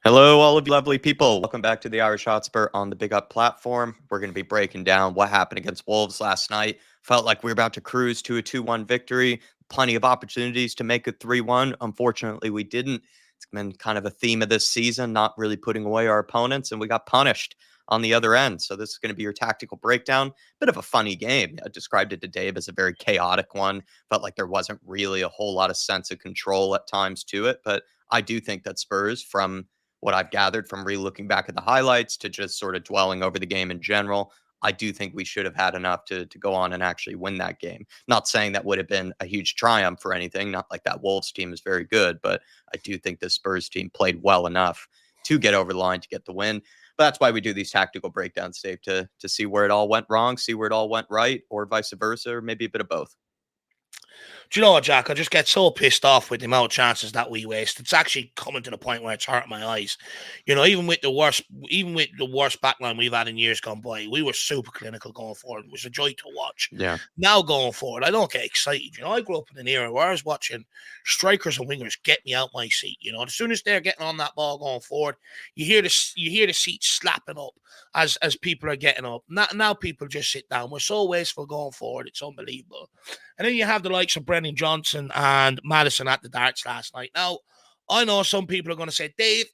Hello, all of you lovely people. Welcome back to the Irish Hotspur on the Big Up platform. We're going to be breaking down what happened against Wolves last night. Felt like we were about to cruise to a 2-1 victory. Plenty of opportunities to make it 3-1. Unfortunately, we didn't. It's been kind of a theme of this season, not really putting away our opponents, and we got punished on the other end. So, this is going to be your tactical breakdown. Bit of a funny game. I described it to Dave as a very chaotic one. Felt like there wasn't really a whole lot of sense of control at times to it. But I do think that Spurs, from what I've gathered from re-looking back at the highlights to just sort of dwelling over the game in general, I do think we should have had enough to go on and actually win that game. Not saying that would have been a huge triumph or anything. Not like that Wolves team is very good, but I do think the Spurs team played well enough to get over the line to get the win. But that's why we do these tactical breakdowns, Dave, to see where it all went wrong, see where it all went right, or vice versa, or maybe a bit of both. Do you know what, Jack? I just get so pissed off with the amount of chances that we waste. It's actually coming to the point where it's hurting my eyes. You know, even with the worst backline we've had in years gone by, we were super clinical going forward. It was a joy to watch. Yeah. Now going forward, I don't get excited. You know, I grew up in an era where I was watching strikers and wingers get me out my seat. You know, as soon as they're getting on that ball going forward, you hear the seat slapping up as people are getting up. Now people just sit down. We're so wasteful going forward. It's unbelievable. And then you have the likes of Brennan Johnson and Madison at the darts last night. Now, I know some people are going to say, Dave,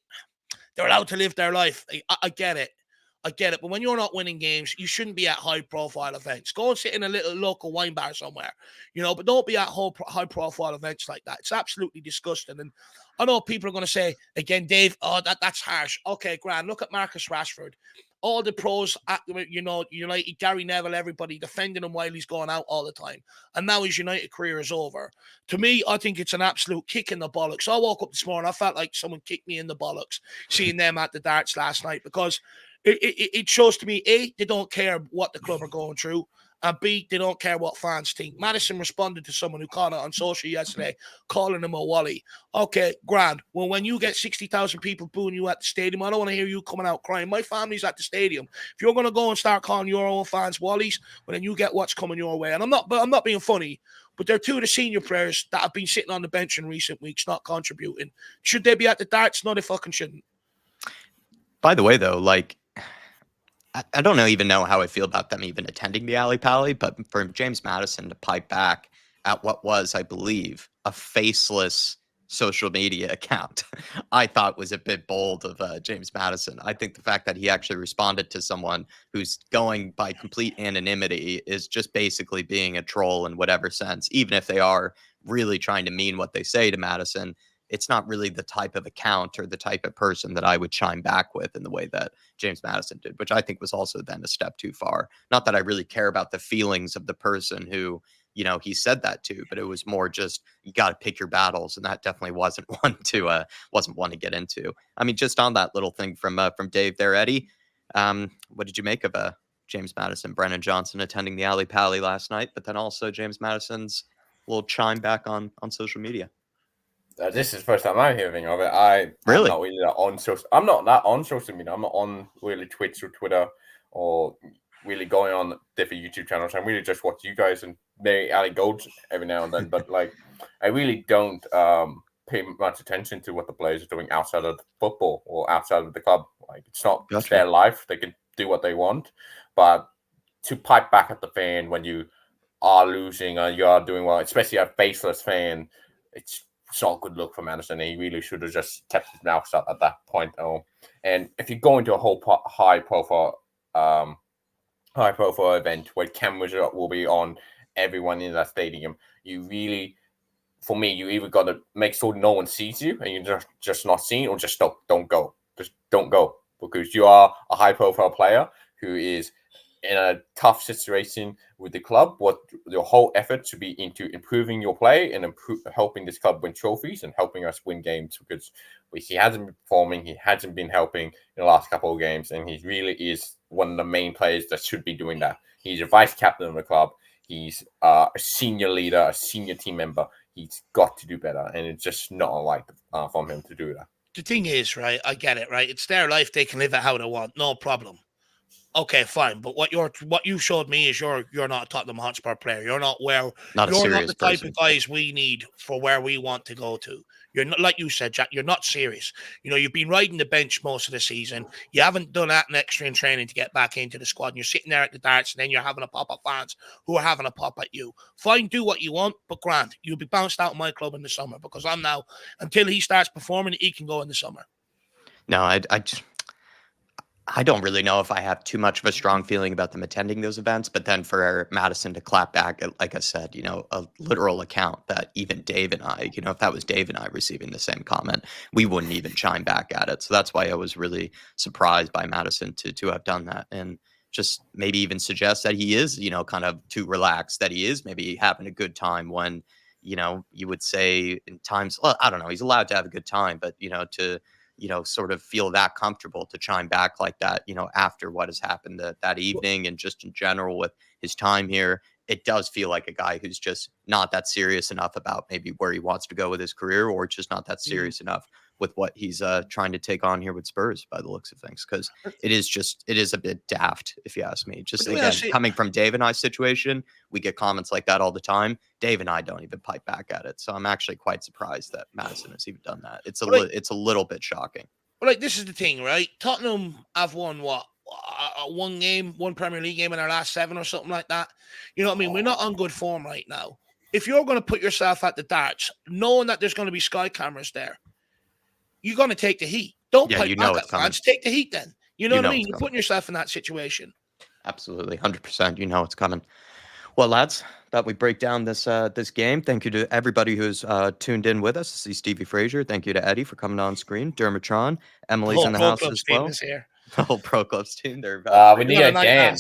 they're allowed to live their life. I get it. I get it. But when you're not winning games, you shouldn't be at high profile events. Go and sit in a little local wine bar somewhere, you know, but don't be at high profile events like that. It's absolutely disgusting. And I know people are going to say, again, Dave, oh, that's harsh. Okay, grand. Look at Marcus Rashford. All the pros, you know, United, Gary Neville, everybody defending him while he's going out all the time. And now his United career is over. To me, I think it's an absolute kick in the bollocks. I woke up this morning, I felt like someone kicked me in the bollocks seeing them at the darts last night because it shows to me, A, they don't care what the club are going through, and B, they don't care what fans think. Madison responded to someone who called it on social yesterday, calling him a wally. Okay, grand. Well, when you get 60,000 people booing you at the stadium, I don't want to hear you coming out crying. My family's at the stadium. If you're going to go and start calling your own fans wallies, well, then you get what's coming your way. And I'm not being funny, but they're two of the senior players that have been sitting on the bench in recent weeks, not contributing. Should they be at the darts? No, they fucking shouldn't. By the way, though, like I don't even know how I feel about them even attending the Alley Pally, but for James Madison to pipe back at what was, I believe, a faceless social media account, I thought was a bit bold of James Madison. I think the fact that he actually responded to someone who's going by complete anonymity is just basically being a troll in whatever sense, even if they are really trying to mean what they say to Madison. It's not really the type of account or the type of person that I would chime back with in the way that James Madison did, which I think was also then a step too far. Not that I really care about the feelings of the person who, he said that to, but it was more just you got to pick your battles, and that definitely wasn't one to get into. I mean, just on that little thing from Dave there, Eddie. What did you make of James Madison, Brennan Johnson attending the Alley Pally last night, but then also James Madison's little chime back on social media? This is the first time I'm hearing of it. I'm Really? not really that on social. I'm not that on social media. I'm not on really Twitch or Twitter or really going on different YouTube channels. I'm really just watch you guys and maybe Ali Golds every now and then. But like, I really don't pay much attention to what the players are doing outside of football or outside of the club. Like, it's not Gotcha. their life. They can do what they want. But to pipe back at the fan when you are losing or you are doing well, especially a faceless fan, it's not a good look for Madison. He really should have just kept his mouth shut at that point. Oh, and if you go into a whole high profile event where cameras will be on everyone in that stadium, you really, for me, you either got to make sure no one sees you and you're just not seen, or just don't go. Just don't go, because you are a high profile player who is in a tough situation with the club. What your whole effort should be into improving your play and helping this club win trophies and helping us win games, because he hasn't been performing, he hasn't been helping in the last couple of games, and he really is one of the main players that should be doing that. He's a vice captain of the club. He's a senior leader, a senior team member. He's got to do better, and it's just not like from him to do that. The thing is, right, I get it, right? It's their life. They can live it how they want. No problem. Okay, fine. But what you showed me is you're not a Tottenham Hotspur player. You're not Not a the serious type of person. guys we need for where we want to go to. You're not, like you said, Jack. You're not serious. You've been riding the bench most of the season. You haven't done that extra in training to get back into the squad. And you're sitting there at the darts, and then you're having a pop at fans who are having a pop at you. Fine, do what you want, but Grant, you'll be bounced out of my club in the summer because I'm now until he starts performing, he can go in the summer. No, I don't really know if I have too much of a strong feeling about them attending those events, but then for Madison to clap back, like I said, a literal account that even Dave and I, if that was Dave and I receiving the same comment, we wouldn't even chime back at it. So that's why I was really surprised by Madison to have done that. And just maybe even suggest that he is, kind of too relaxed, that he is maybe having a good time when, you would say in times, well, I don't know, he's allowed to have a good time, but, to sort of feel that comfortable to chime back like that, after what has happened that evening and just in general with his time here, it does feel like a guy who's just not that serious enough about maybe where he wants to go with his career, or just not that serious enough with what he's trying to take on here with Spurs by the looks of things. Because it is a bit daft, if you ask me. Just again, coming from Dave and I's situation, we get comments like that all the time. Dave and I don't even pipe back at it. So I'm actually quite surprised that Madison has even done that. It's a little bit shocking. But this is the thing, right? Tottenham have won what? One Premier League game in our last 7 or something like that. You know what I mean? We're not on good form right now. If you're going to put yourself at the darts, knowing that there's going to be sky cameras there, you're going to take the heat. Don't pipe back at fans. Take the heat then. You know what I mean? You're putting yourself in that situation. Absolutely. 100%. You know it's coming. Well, lads, thought we break down this game. Thank you to everybody who's tuned in with us. I see Stevie Frazier. Thank you to Eddie for coming on screen. Dermatron. Emily's in the house as well. The whole Pro Clubs team. They're we need a Dan.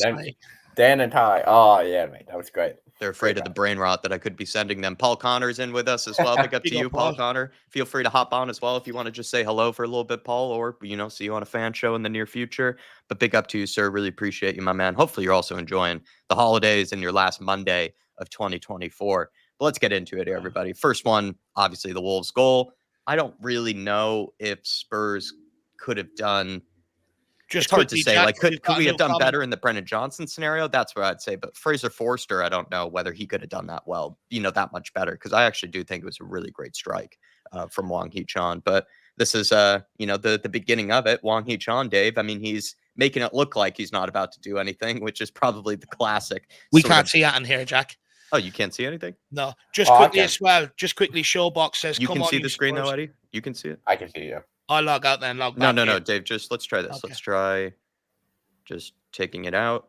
Dan and Ty. Oh, yeah, mate. That was great. They're afraid of the brain rot that I could be sending them. Paul Connor's in with us as well. Big up to you, Paul Connor. Feel free to hop on as well if you want to just say hello for a little bit, Paul, or, see you on a fan show in the near future. But big up to you, sir. Really appreciate you, my man. Hopefully you're also enjoying the holidays and your last Monday of 2024. But let's get into it, everybody. First one, obviously the Wolves goal. I don't really know if Spurs could have done... It's hard to say. Jack, could we have done better in the Brennan Johnson scenario? That's what I'd say. But Fraser Forster, I don't know whether he could have done that well, that much better. Because I actually do think it was a really great strike from Wang Hee-chan. But this is, the beginning of it. Wang Hee-chan, Dave, I mean, he's making it look like he's not about to do anything, which is probably the classic. We can't see that in here, Jack. Oh, you can't see anything? No. Just quickly as well. Just quickly, Showbox says, you can see the screen though, Eddie? You can see it? I can see you. I'll log out then. Log back. No, Dave. Let's try this. Okay. Let's try just taking it out,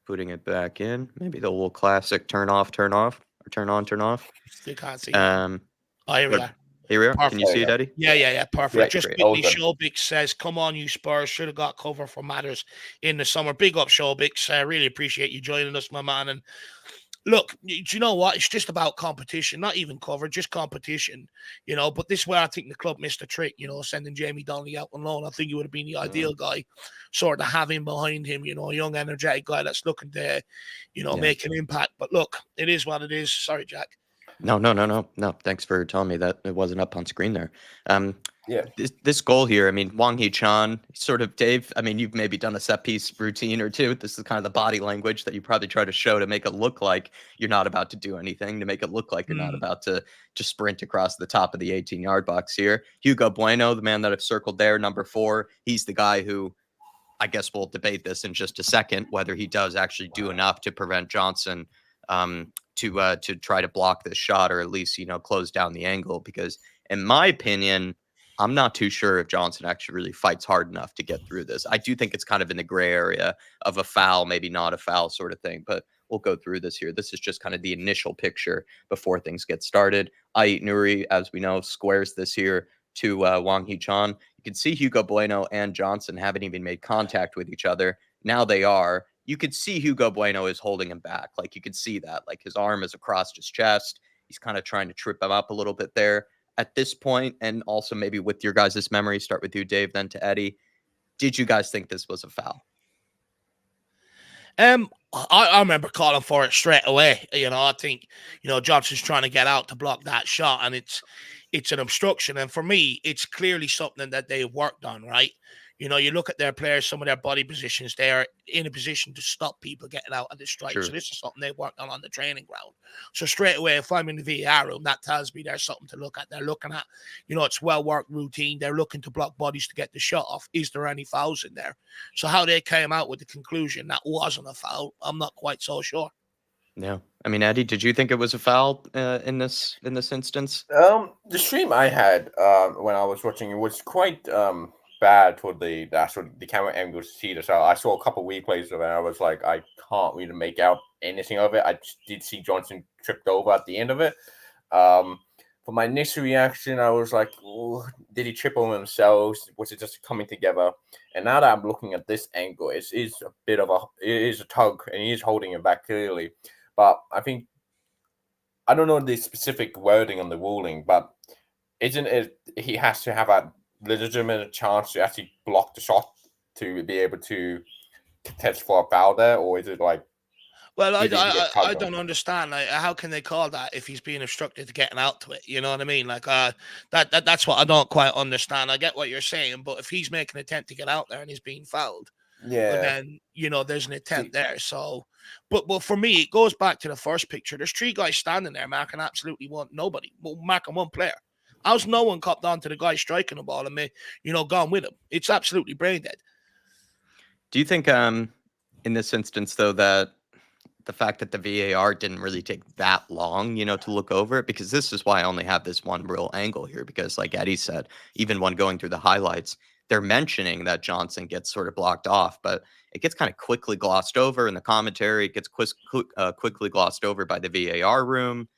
putting it back in. Maybe the little classic turn off, or turn on. Still can't see. Here we are. Here we are. Perfect. Can you see it, Eddie? Yeah. Perfect. Yeah, just quickly, Showbix says, "Come on, you Spurs should have got cover for matters in the summer." Big up, Showbix. I really appreciate you joining us, my man. And look, do you know what? It's just about competition, not even cover, just competition, But this is where I think the club missed a trick, sending Jamie Donnelly out on loan. I think he would have been the ideal guy, sort of have him behind him, a young, energetic guy that's looking to, make an impact. But look, it is what it is. Sorry, Jack. No. Thanks for telling me that it wasn't up on screen there. This goal here, I mean, Wang Hee-chan, sort of, Dave, I mean, you've maybe done a set piece routine or two. This is kind of the body language that you probably try to show to make it look like you're not about to do anything, to make it look like you're not about to just sprint across the top of the 18-yard box here. Hugo Bueno, the man that I've circled there, number 4, he's the guy who, I guess we'll debate this in just a second, whether he does actually do enough to prevent Johnson to try to block this shot, or at least, close down the angle, because in my opinion, I'm not too sure if Johnson actually really fights hard enough to get through this. I do think it's kind of in the gray area of a foul, maybe not a foul sort of thing, but we'll go through this here. This is just kind of the initial picture before things get started. Ait Nouri, as we know, squares this here to Wang Hee-chan. You can see Hugo Bueno and Johnson haven't even made contact with each other. Now they are. You could see Hugo Bueno is holding him back. Like, you could see that. Like, his arm is across his chest. He's kind of trying to trip him up a little bit there. At this point, and also maybe with your guys' memory, start with you, Dave, then to Eddie. Did you guys think this was a foul? I remember calling for it straight away. I think, Johnson's trying to get out to block that shot, and it's an obstruction. And for me, it's clearly something that they've worked on, right? You know, you look at their players, some of their body positions, they are in a position to stop people getting out of the strike. True. So this is something they worked on the training ground. So straight away, if I'm in the VAR room, that tells me there's something to look at. They're looking at, you know, it's well-worked routine. They're looking to block bodies to get the shot off. Is there any fouls in there? So how they came out with the conclusion that wasn't a foul, I'm not quite so sure. Yeah. I mean, Eddie, did you think it was a foul in this instance? The stream I had when I was watching it was quite bad for the camera angle to see this. I saw a couple replays of it, and I was like, I can't really make out anything of it. I just did see Johnson tripped over at the end of it. For my initial reaction, I was like, oh, did he trip over himself? Was it just coming together? And now that I'm looking at this angle, it is a tug, and he is holding it back clearly. But I think, I don't know the specific wording on the ruling, but isn't it he has to have a legitimate chance to actually block the shot to be able to contest for a foul there, or is it like Well, did he get I tugged on? don't understand. Like, how can they call that if he's being obstructed to getting out to it? You know what I mean? Like, that's what I don't quite understand. I get what you're saying, but if he's making an attempt to get out there and he's being fouled, well, Yeah. then you know there's an attempt See, there. So, but for me, it goes back to the first picture. There's three guys standing there marking absolutely nobody, marking one player. How's no one copped on to the guy striking the ball and gone with him? It's absolutely brain dead. Do you think in this instance though that the fact that the VAR didn't really take that long, to look over it, because this is why I only have this one real angle here, because like Eddie said, even when going through the highlights, they're mentioning that Johnson gets sort of blocked off, but it gets kind of quickly glossed over in the commentary. It gets quickly glossed over by the VAR room.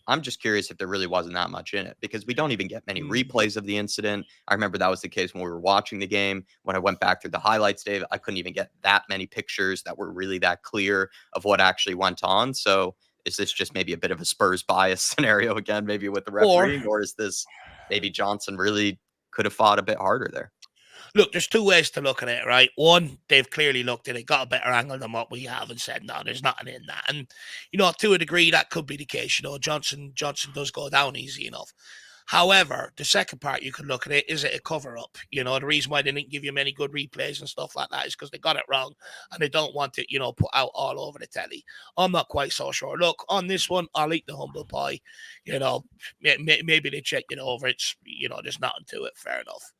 I'm just curious if there really wasn't that much in it, because we don't even get many replays of the incident. I remember that was the case when we were watching the game. When I went back through the highlights, Dave, I couldn't even get that many pictures that were really that clear of what actually went on. So is this just maybe a bit of a Spurs bias scenario again, maybe with the refereeing, or is this maybe Johnson really could have fought a bit harder there? Look, there's two ways to look at it, right? One, they've clearly looked at it, got a better angle than what we have, and said, no, there's nothing in that. And, to a degree, that could be the case. Johnson does go down easy enough. However, the second part you could look at it, is it a cover-up? The reason why they didn't give you many good replays and stuff like that is because they got it wrong and they don't want it, put out all over the telly. I'm not quite so sure. Look, on this one, I'll eat the humble pie. Maybe they checked it over. It's, there's nothing to it. Fair enough.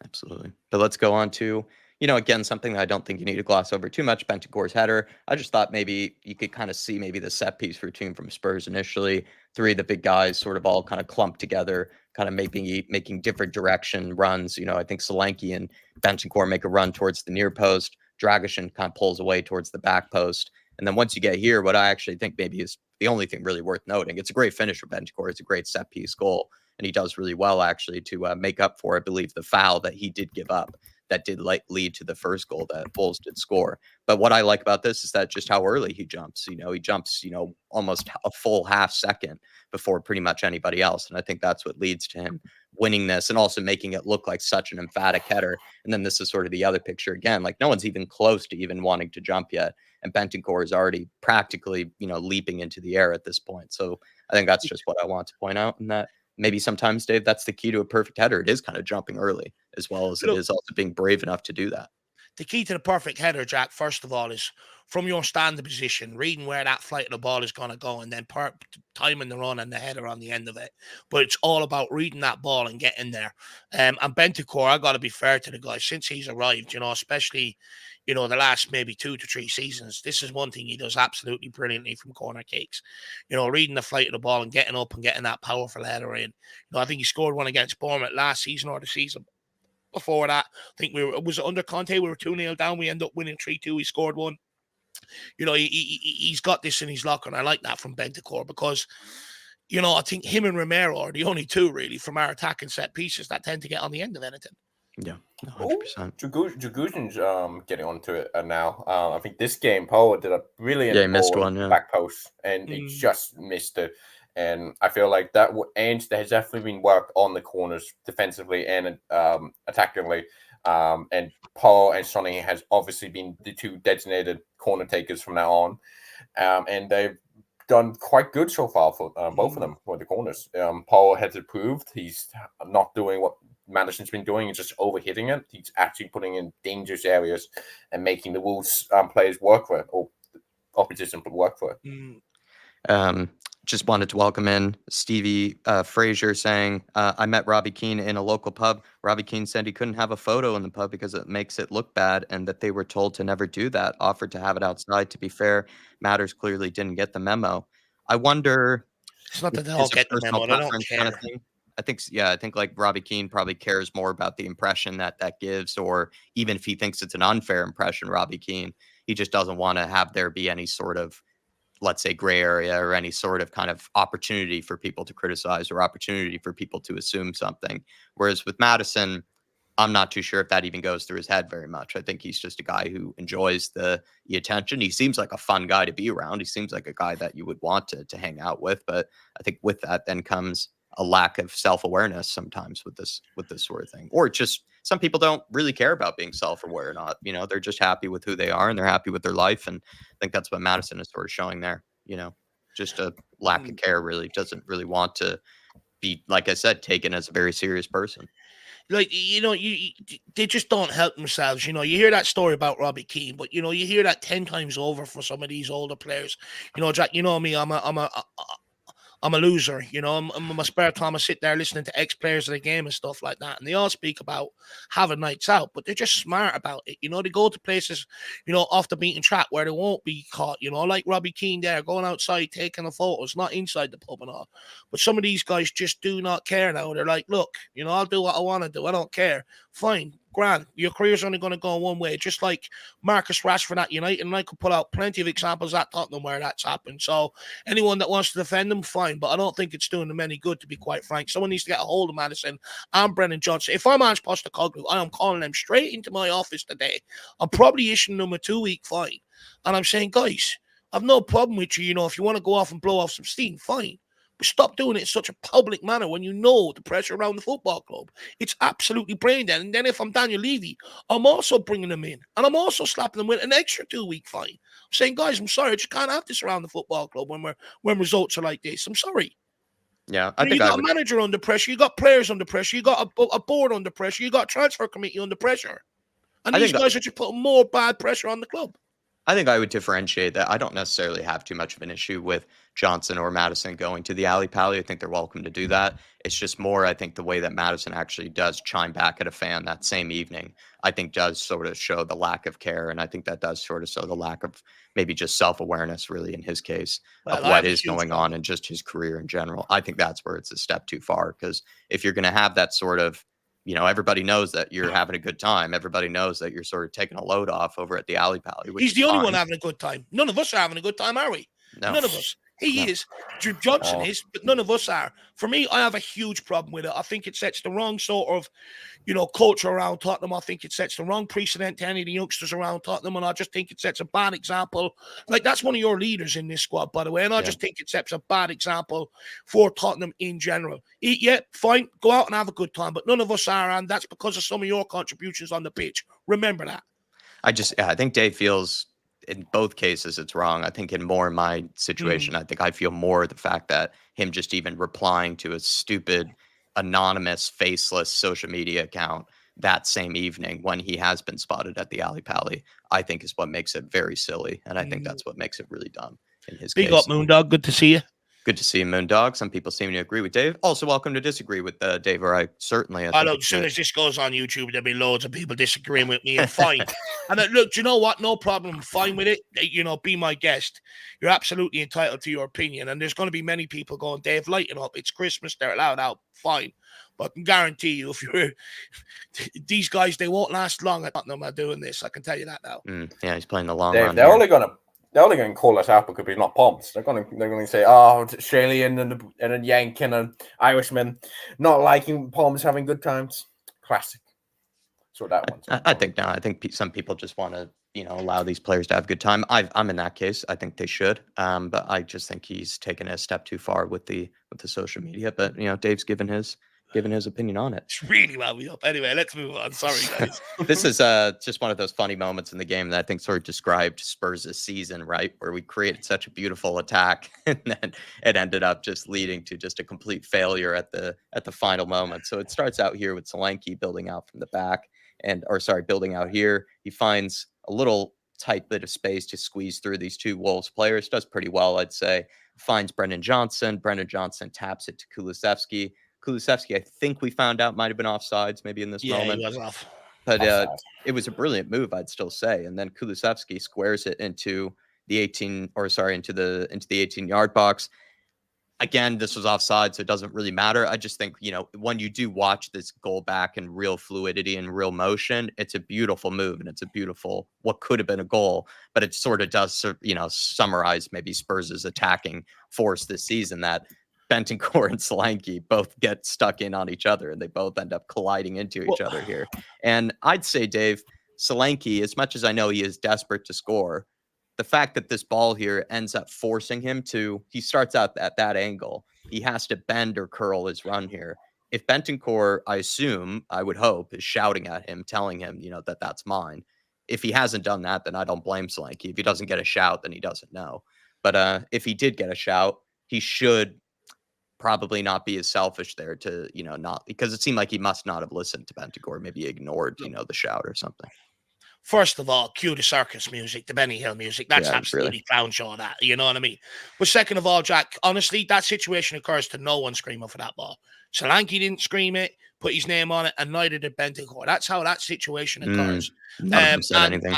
Absolutely. But let's go on to, again, something that I don't think you need to gloss over too much, Bentancur's header. I just thought maybe you could kind of see maybe the set piece routine from Spurs initially. Three of the big guys sort of all kind of clumped together, kind of making different direction runs. I think Solanke and Bentancur make a run towards the near post. Dragishin kind of pulls away towards the back post. And then once you get here, what I actually think maybe is the only thing really worth noting, it's a great finish for Bentancur. It's a great set piece goal. And he does really well, actually, to make up for, I believe, the foul that he did give up that did lead to the first goal that Bulls did score. But what I like about this is that just how early he jumps. He jumps, almost a full half second before pretty much anybody else. And I think that's what leads to him winning this and also making it look like such an emphatic header. And then this is sort of the other picture again. Like, no one's even close to even wanting to jump yet. And Bentancur is already practically, leaping into the air at this point. So I think that's just what I want to point out, in that maybe sometimes, Dave, that's the key to a perfect header. It is kind of jumping early, as well as it is also being brave enough to do that. The key to the perfect header, Jack, first of all, is from your standing position, reading where that flight of the ball is going to go, and then timing the run and the header on the end of it. But it's all about reading that ball and getting there. And Bentancur, I got to be fair to the guy, since he's arrived, especially, the last maybe 2 to 3 seasons, this is one thing he does absolutely brilliantly from corner kicks. Reading the flight of the ball and getting up and getting that powerful header in. I think he scored one against Bournemouth last season or the season before that. I think was it under Conte? We were 2-0 down. We ended up winning 3-2. He scored one. He's got this in his locker, and I like that from Bentancur because, I think him and Romero are the only two really from our attacking set pieces that tend to get on the end of anything. Yeah, 100%. Dragusin's getting onto it now. I think this game, Paul did a brilliant he missed one, back post, and he just missed it. And I feel like there has definitely been work on the corners defensively and attackingly. And Paul and Sonny has obviously been the two designated corner takers from now on. And they've done quite good so far for both of them for the corners. Paul has improved. He's not doing what Madison's been doing is just overhitting it. He's actually putting in dangerous areas and making the Wolves players work for it, or opposition work for it. Just wanted to welcome in Stevie Frazier saying, I met Robbie Keane in a local pub. Robbie Keane said he couldn't have a photo in the pub because it makes it look bad and that they were told to never do that, offered to have it outside. To be fair, Matters clearly didn't get the memo. I wonder It's not if that they it all is a get the personal memo. They don't preference kind of care. thing. I think like Robbie Keane probably cares more about the impression that gives, or even if he thinks it's an unfair impression, Robbie Keane, he just doesn't want to have there be any sort of, let's say, gray area or any sort of kind of opportunity for people to criticize or opportunity for people to assume something. Whereas with Madison, I'm not too sure if that even goes through his head very much. I think he's just a guy who enjoys the attention. He seems like a fun guy to be around. He seems like a guy that you would want to hang out with. But I think with that then comes a lack of self-awareness sometimes with this sort of thing. Or just some people don't really care about being self-aware or not. They're just happy with who they are and they're happy with their life. And I think that's what Madison is sort of showing there. Just a lack of care, really. Doesn't really want to be, like I said, taken as a very serious person. Like, they just don't help themselves. You hear that story about Robbie Keane, but you hear that 10 times over for some of these older players. Jack, you know me, I'm a loser. I'm a spare time. I sit there listening to ex-players of the game and stuff like that. And they all speak about having nights out, but they're just smart about it. They go to places, off the beaten track where they won't be caught, like Robbie Keane there, going outside, taking the photos, not inside the pub and all. But some of these guys just do not care now. They're like, look, I'll do what I want to do. I don't care. Fine. Grand. Your career's only going to go one way. Just like Marcus Rashford at United, and I could pull out plenty of examples at Tottenham where that's happened. So anyone that wants to defend them, fine. But I don't think it's doing them any good, to be quite frank. Someone needs to get a hold of Madison and Brennan Johnson. If I'm Ange Postecoglou, I am calling them straight into my office today. I'm probably issuing them a 2-week fine. And I'm saying, guys, I've no problem with you. If you want to go off and blow off some steam, fine. But stop doing it in such a public manner when you know the pressure around the football club. It's absolutely brain dead. And then if I'm Daniel Levy, I'm also bringing them in. And I'm also slapping them with an extra 2-week fine. I'm saying, guys, I'm sorry. I just can't have this around the football club when results are like this. I'm sorry. Yeah, I think you got a manager under pressure. You got players under pressure. You got a board under pressure. You got a transfer committee under pressure. And these guys are just putting more bad pressure on the club. I think I would differentiate that. I don't necessarily have too much of an issue with Johnson or Madison going to the alley pally. I think they're welcome to do that. It's just more, I think, the way that Madison actually does chime back at a fan that same evening, I think does sort of show the lack of care. And I think that does sort of show the lack of maybe just self-awareness, really, in his case, of what is going on and just his career in general. I think that's where it's a step too far, because if you're going to have that sort of, everybody knows that you're having a good time. Everybody knows that you're sort of taking a load off over at the alley pally. He's the only one having a good time. None of us are having a good time, are we? No. None of us. He is. Drew Johnson is, but none of us are. For me, I have a huge problem with it. I think it sets the wrong sort of, culture around Tottenham. I think it sets the wrong precedent to any of the youngsters around Tottenham, and I just think it sets a bad example. Like, that's one of your leaders in this squad, by the way, and I just think it sets a bad example for Tottenham in general. Fine, go out and have a good time, but none of us are, and that's because of some of your contributions on the pitch. Remember that. I think Dave feels in both cases it's wrong. I think in my situation, I think I feel more the fact that him just even replying to a stupid, anonymous, faceless social media account that same evening when he has been spotted at the alley pally, I think is what makes it very silly. And I think that's what makes it really dumb in his case. Big up, Moondog. Good to see you. Good to see you, Moondog. Some people seem to agree with Dave. Also, welcome to disagree with Dave, or I certainly. Look, as soon as this goes on YouTube, there'll be loads of people disagreeing with me, and fine. And look, do you know what? No problem. Fine with it. Be my guest. You're absolutely entitled to your opinion. And there's going to be many people going, Dave, lighten up. It's Christmas. They're allowed out. Fine. But I can guarantee you, if you're these guys, they won't last long at Tottenham are doing this. I can tell you that now. Yeah, he's playing the long Dave, run. They're only going to call us out because we're not Poms. They're going to say, oh, it's Australian and a Yank and an Irishman not liking Poms having good times. Classic. So that one. I think no. I think some people just want to, allow these players to have a good time. I'm in that case. I think they should. But I just think he's taken it a step too far with the social media. But Dave's given his giving his opinion on it. It's really wound me up. Anyway, let's move on. Sorry, guys. This is just one of those funny moments in the game that I think sort of described Spurs' season, right? Where we created such a beautiful attack, and then it ended up just leading to just a complete failure at the final moment. So it starts out here with Solanke building out from the back, building out here. He finds a little tight bit of space to squeeze through these two Wolves players. Does pretty well, I'd say. Finds Brendan Johnson. Brendan Johnson taps it to Kulusevski. Kulusevski, I think we found out, might have been offsides maybe in this moment. He was off. But it was a brilliant move, I'd still say. And then Kulusevski squares it into the 18-yard box. Again, this was offside, so it doesn't really matter. I just think, when you do watch this goal back in real fluidity and real motion, it's a beautiful move, and it's a beautiful what could have been a goal. But it sort of does, summarize maybe Spurs' attacking force this season, that Bentancur and Solanke both get stuck in on each other, and they both end up colliding into each other here. And I'd say, Dave, Solanke, as much as I know he is desperate to score, the fact that this ball here ends up forcing him he starts out at that angle. He has to bend or curl his run here. If Bentancur, I would hope, is shouting at him, telling him, that that's mine. If he hasn't done that, then I don't blame Solanke. If he doesn't get a shout, then he doesn't know. But if he did get a shout, he should probably not be as selfish there to, not, because it seemed like he must not have listened to Bentancur, maybe ignored, the shout or something. First of all, cue the circus music, the Benny Hill music. That's absolutely clown show, that. You know what I mean? But second of all, Jack, honestly, that situation occurs to no one screaming for that ball. Solanke didn't scream it, put his name on it, and neither did Bentancur. That's how that situation occurs. None of them said anything.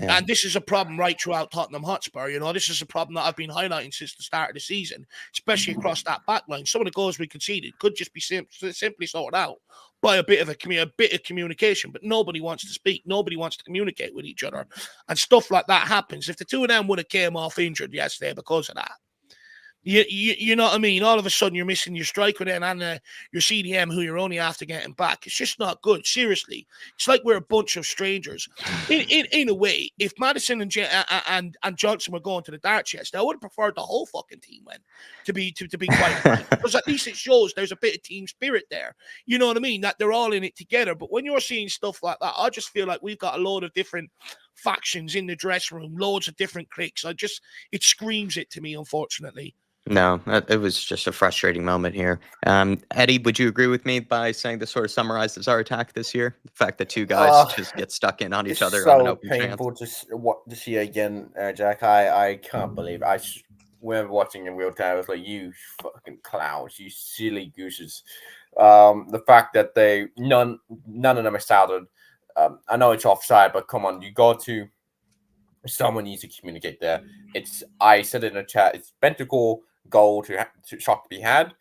Yeah. And this is a problem right throughout Tottenham Hotspur. This is a problem that I've been highlighting since the start of the season, especially across that back line. Some of the goals we conceded could just be simply sorted out by a bit of communication, but nobody wants to speak. Nobody wants to communicate with each other. And stuff like that happens. If the two of them would have came off injured yesterday because of that, you know what I mean? All of a sudden, you're missing your striker then and your CDM, who you're only after getting back. It's just not good. Seriously, it's like we're a bunch of strangers. In a way, if Madison and Johnson were going to the darts yesterday, I would have preferred the whole fucking team went. To be quite frank, because at least it shows there's a bit of team spirit there. You know what I mean? That they're all in it together. But when you're seeing stuff like that, I just feel like we've got a load of different factions in the dressing room, loads of different cliques. It screams it to me, unfortunately. No, it was just a frustrating moment here. Eddie, would you agree with me by saying this sort of summarizes our attack this year? The fact that two guys just get stuck in on each other on an open chance. It's so painful to see again, Jack. I can't believe it. When watching in real time, I was like, you fucking clowns, you silly gooses. The fact that none of them are shouted. I know it's offside, but come on, someone needs to communicate there. I said in the chat, it's Bentancur goal to shot to be had.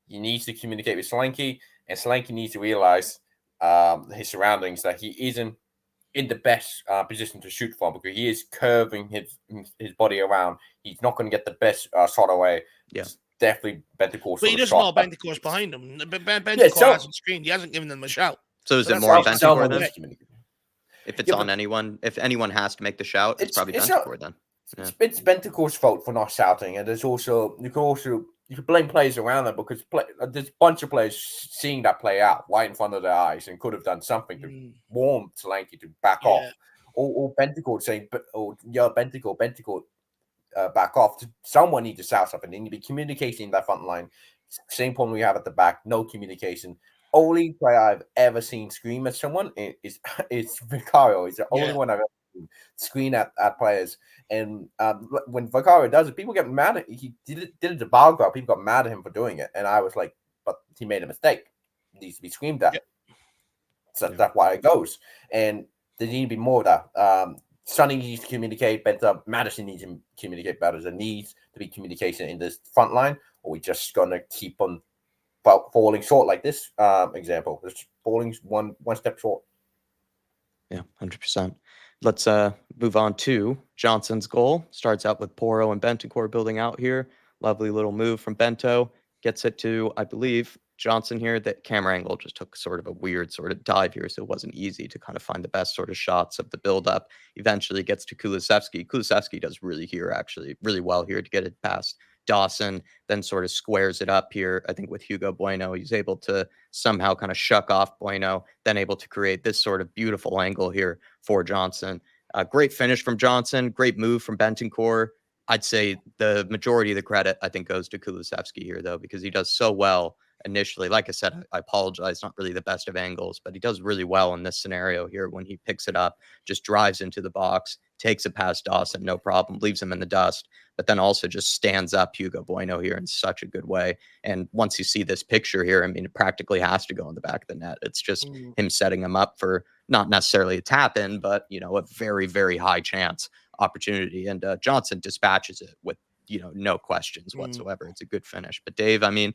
He needs to communicate with Solanke, and Solanke needs to realize his surroundings, that he isn't in the best position to shoot from, because he is curving his body around. He's not going to get the best shot away. Yeah. It's definitely Bentancur's. But he doesn't know Bentancur's behind him. Bentancur hasn't screamed. He hasn't given them a shout. So is it more Bentancur then? If it's on anyone, if anyone has to make the shout, it's probably Bentancur then. Yeah. It's Bentancur's fault for not shouting, and there's also you can blame players around them, because there's a bunch of players seeing that play out right in front of their eyes and could have done something to warn Solanke to back off, or Bentancur saying, Bentancur, back off. Someone needs to shout something. They need to be communicating in that front line. Same problem we have at the back. No communication. Only player I've ever seen scream at someone is Vicario. He's the only one I've ever seen scream at players. And when Vicario does it, people get mad at him. He did it to Balgar. People got mad at him for doing it. And I was like, but he made a mistake. It needs to be screamed at. So that's why it goes. And there need to be more of that. Sonny needs to communicate better. Madison needs to communicate better. There needs to be communication in this front line, or we're just going to keep on falling short like this example. It's falling one step short. Yeah, 100%. Let's move on to Johnson's goal. Starts out with Porro and Bentancur building out here. Lovely little move from Bento. Gets it to, I believe, Johnson here. That camera angle just took sort of a weird sort of dive here, so it wasn't easy to kind of find the best sort of shots of the build-up. Eventually gets to Kulusevski. Kulusevski does really well here to get it past Dawson then sort of squares it up here. I think with Hugo Bueno, he's able to somehow kind of shuck off Bueno, then able to create this sort of beautiful angle here for Johnson. Great finish from Johnson, great move from Bentancur. I'd say the majority of the credit, I think, goes to Kulusevski here, though, because he does so well initially. Like I said, I apologize, not really the best of angles, but he does really well in this scenario here when he picks it up, just drives into the box, takes it past Dawson, no problem, leaves him in the dust, but then also just stands up Hugo Bueno here in such a good way. And once you see this picture here, I mean, it practically has to go in the back of the net. It's just him setting him up for not necessarily a tap in, but, a very, very high chance opportunity. And Johnson dispatches it with, no questions whatsoever. It's a good finish. But Dave, I mean,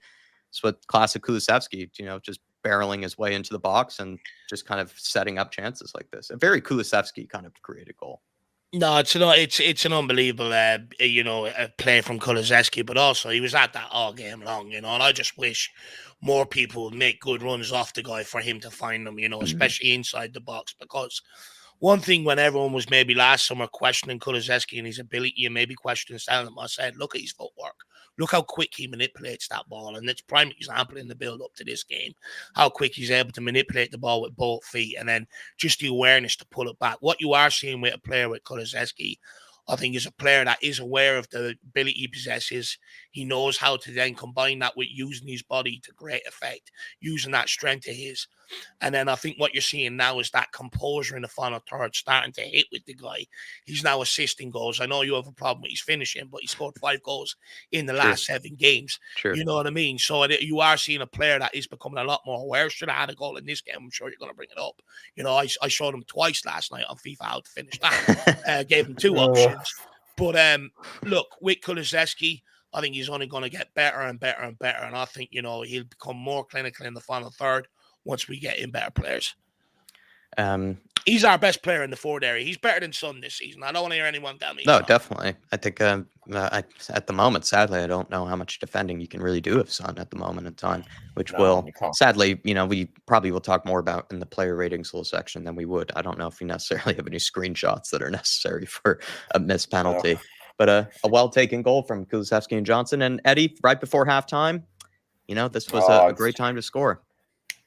it's what classic Kulusevski, just barreling his way into the box and just kind of setting up chances like this. A very Kulusevski kind of created goal. No, it's an unbelievable, play from Kulusevski, but also he was at that all game long, and I just wish more people would make good runs off the guy for him to find them, especially inside the box, because one thing when everyone was maybe last summer questioning Kulusevski and his ability and maybe questioning Stalin, I said, look at his footwork. Look how quick he manipulates that ball. And it's prime example in the build-up to this game, how quick he's able to manipulate the ball with both feet and then just the awareness to pull it back. What you are seeing with a player with Kulusevski, I think, is a player that is aware of the ability he possesses. He knows how to then combine that with using his body to great effect, using that strength of his. And then I think what you're seeing now is that composure in the final third starting to hit with the guy. He's now assisting goals. I know you have a problem with his finishing, but he scored 5 goals in the last 7 games. Sure. You know what I mean? So you are seeing a player that is becoming a lot more aware. Should have had a goal in this game. I'm sure you're going to bring it up. I showed him twice last night on FIFA how to finish that. Gave him 2 options. But look, with Kulusevski, I think he's only going to get better and better and better. And I think, he'll become more clinical in the final third once we get in better players. He's our best player in the forward area. He's better than Son this season. I don't want to hear anyone tell me. No, definitely. I think at the moment, sadly, I don't know how much defending you can really do of Son at the moment in time, which sadly, we probably will talk more about in the player ratings little section than we would. I don't know if we necessarily have any screenshots that are necessary for a missed penalty. But a well-taken goal from Kulusevski and Johnson. And Eddie, right before halftime, this was a great time to score.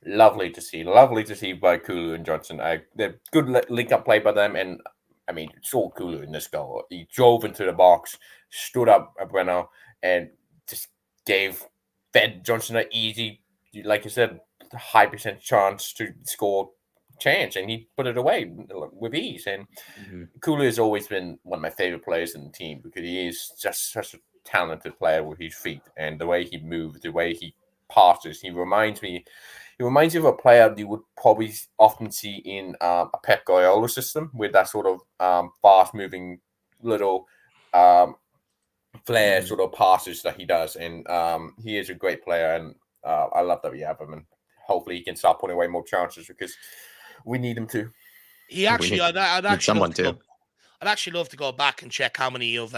Lovely to see by Kulu and Johnson. The good link-up play by them, and I mean, saw Kulu in this goal. He drove into the box, stood up at Bueno, and just gave Ben Johnson an easy, like you said, high percent chance to score chance, and he put it away with ease. And Kulu has always been one of my favorite players in the team because he is just such a talented player with his feet and the way he moves, the way he passes. He reminds me of a player you would probably often see in a Pep Guardiola system with that sort of fast-moving little flair sort of passes that he does. And he is a great player, and I love that we have him. And hopefully he can start putting away more chances because we need him to. He actually, I'd actually love to go back and check how many of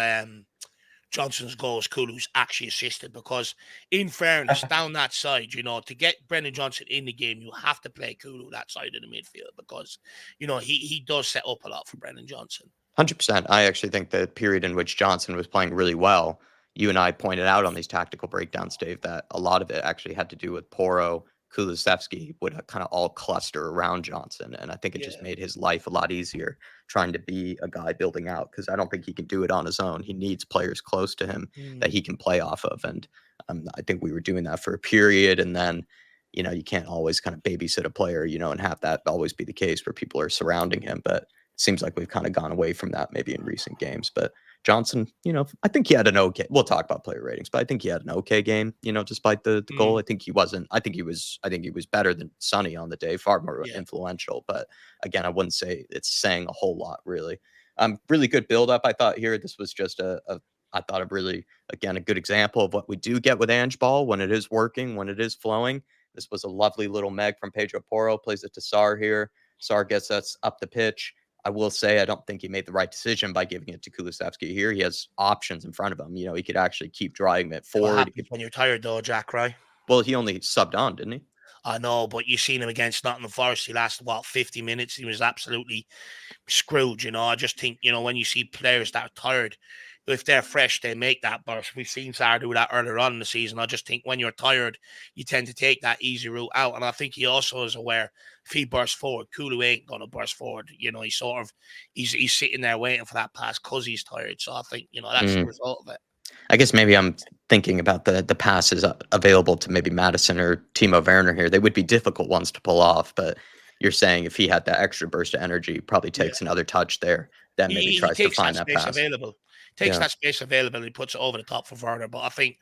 Johnson's goals Kulu's actually assisted, because in fairness, down that side, to get Brendan Johnson in the game, you have to play Kulu that side of the midfield because, he does set up a lot for Brendan Johnson. 100%. I actually think the period in which Johnson was playing really well, you and I pointed out on these tactical breakdowns, Dave, that a lot of it actually had to do with Porro, Kulusevski would kind of all cluster around Johnson. And I think it just made his life a lot easier trying to be a guy building out, because I don't think he can do it on his own. He needs players close to him that he can play off of. And I think we were doing that for a period. And then, you can't always kind of babysit a player, and have that always be the case where people are surrounding him. But it seems like we've kind of gone away from that maybe in recent games. But Johnson, I think he had an okay, we'll talk about player ratings, but I think he had an okay game, despite the goal. I think he was better than Sonny on the day, far more influential. But again, I wouldn't say it's saying a whole lot, really. Really good build up. I thought here, this was just a really, again, a good example of what we do get with Ange Ball when it is working, when it is flowing. This was a lovely little meg from Pedro Porro, plays it to Sarr here. Sarr gets us up the pitch. I will say I don't think he made the right decision by giving it to Kulusevski here. He has options in front of him. He could actually keep driving it forward. When you're tired, though, Jack, right? Well, he only subbed on, didn't he? I know, but you seen him against Nottingham Forest. He lasted, 50 minutes? He was absolutely screwed, I just think, when you see players that are tired, if they're fresh, they make that burst. We've seen Sarr do that earlier on in the season. I just think when you're tired, you tend to take that easy route out. And I think he also is aware if he bursts forward, Kulu ain't gonna burst forward. He's sitting there waiting for that pass because he's tired. So I think that's the result of it. I guess maybe I'm thinking about the passes available to maybe Madison or Timo Werner here. They would be difficult ones to pull off, but you're saying if he had that extra burst of energy, probably takes another touch there, then maybe He tries to takes find that that space pass. available. That space available and he puts it over the top for Werner. But I think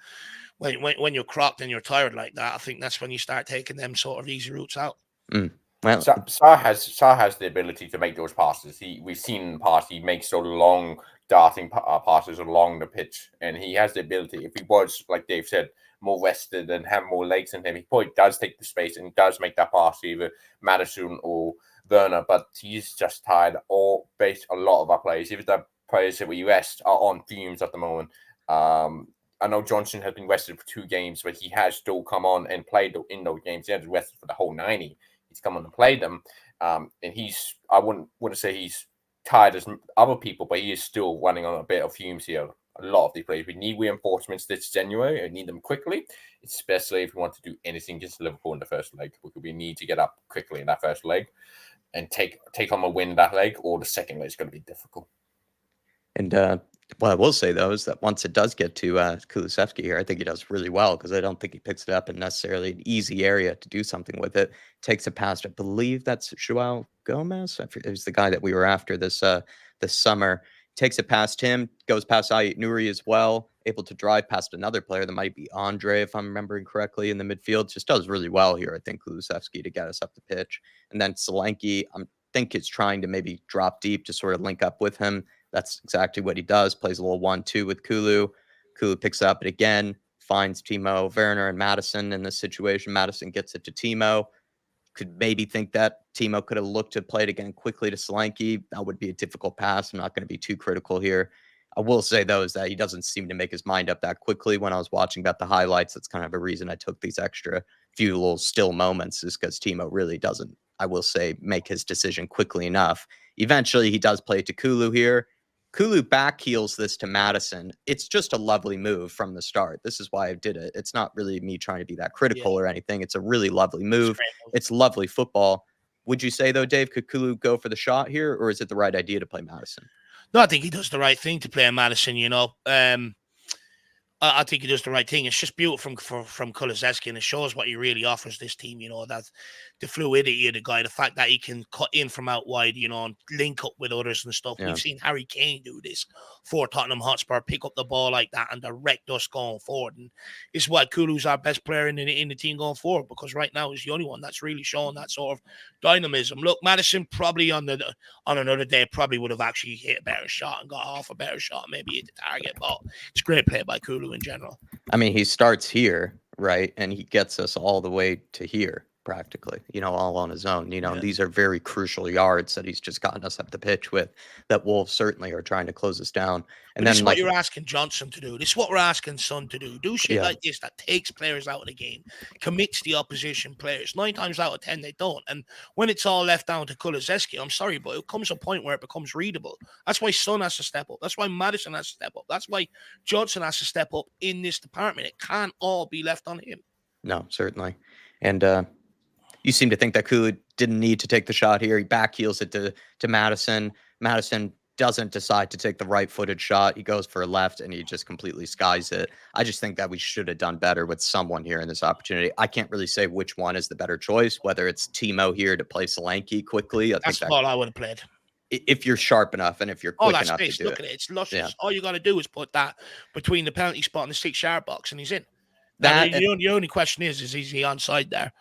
when you're crocked and you're tired like that, I think that's when you start taking them sort of easy routes out. Well, Sarr has the ability to make those passes. We've seen in the past he makes so long darting passes along the pitch, and he has the ability. If he was, like Dave said, more rested and have more legs in him, he probably does take the space and does make that pass to either Madison or Werner. But he's just tired. Or based a lot of our players, even the players that we rest, are on fumes at the moment. I know Johnson has been rested for 2 games, but he has still come on and played in those games. He hasn't rested for the whole 90. He's come on and played them, and I wouldn't say he's tired as other people, but he is still running on a bit of fumes here. A lot of the players, we need reinforcements this January and need them quickly, especially if we want to do anything against Liverpool in the first leg. We need to get up quickly in that first leg and take on a win that leg, or the second leg is going to be difficult. And what I will say, though, is that once it does get to Kulusevski here, I think he does really well because I don't think he picks it up in necessarily an easy area to do something with it. Takes it past, I believe that's Joao Gomez. It was the guy that we were after this summer. Takes it past him, goes past Ayat Nouri as well, able to drive past another player that might be Andre, if I'm remembering correctly, in the midfield. Just does really well here, I think, Kulusevski, to get us up the pitch. And then Solanke, I think, is trying to maybe drop deep to sort of link up with him. That's exactly what he does. Plays a little 1-2 with Kulu. Kulu picks up it again, finds Timo Werner and Madison in this situation. Madison gets it to Timo. Could maybe think that Timo could have looked to play it again quickly to Solanke. That would be a difficult pass. I'm not going to be too critical here. I will say, though, is that he doesn't seem to make his mind up that quickly. When I was watching about the highlights, that's kind of a reason I took these extra few little still moments, is because Timo really doesn't, I will say, make his decision quickly enough. Eventually, he does play to Kulu here. Kulu back heels this to Madison. It's just a lovely move from the start. This is why I did it. It's not really me trying to be that critical or anything. It's a really lovely move. It's lovely football. Would you say, though, Dave, could Kulu go for the shot here, or is it the right idea to play Madison? No, I think he does the right thing to play Madison, I think he does the right thing. It's just beautiful from Kulusevski, and it shows what he really offers this team. That the fluidity of the guy, the fact that he can cut in from out wide, and link up with others and stuff. Yeah. We've seen Harry Kane do this for Tottenham Hotspur, pick up the ball like that and direct us going forward. And it's why Kulu's our best player in the team going forward, because right now he's the only one that's really showing that sort of dynamism. Look, Madison probably on another day probably would have actually hit a better shot and got off a better shot, maybe hit the target. But it's great play by Kulu in general. I mean, he starts here, right? And he gets us all the way to here, practically, all on his own. These are very crucial yards that he's just gotten us up the pitch with, that Wolves certainly are trying to close us down. And this is what you're asking Johnson to do. This is what we're asking Son to do. Do shit like this that takes players out of the game, commits the opposition players. 9 times out of 10, they don't. And when it's all left down to Kulusevski, I'm sorry, but it comes a point where it becomes readable. That's why Son has to step up. That's why Madison has to step up. That's why Johnson has to step up in this department. It can't all be left on him. No, certainly. And you seem to think that Kulu didn't need to take the shot here. He back heels it to Madison. Madison doesn't decide to take the right-footed shot. He goes for a left, and he just completely skies it. I just think that we should have done better with someone here in this opportunity. I can't really say which one is the better choice, whether it's Timo here to play Solanke quickly. That's all I would have played. If you're sharp enough and if you're quick enough to do Look at it. It's luscious. Yeah. All you got to do is put that between the penalty spot and the 6-yard box, and he's in. The only question is he onside there?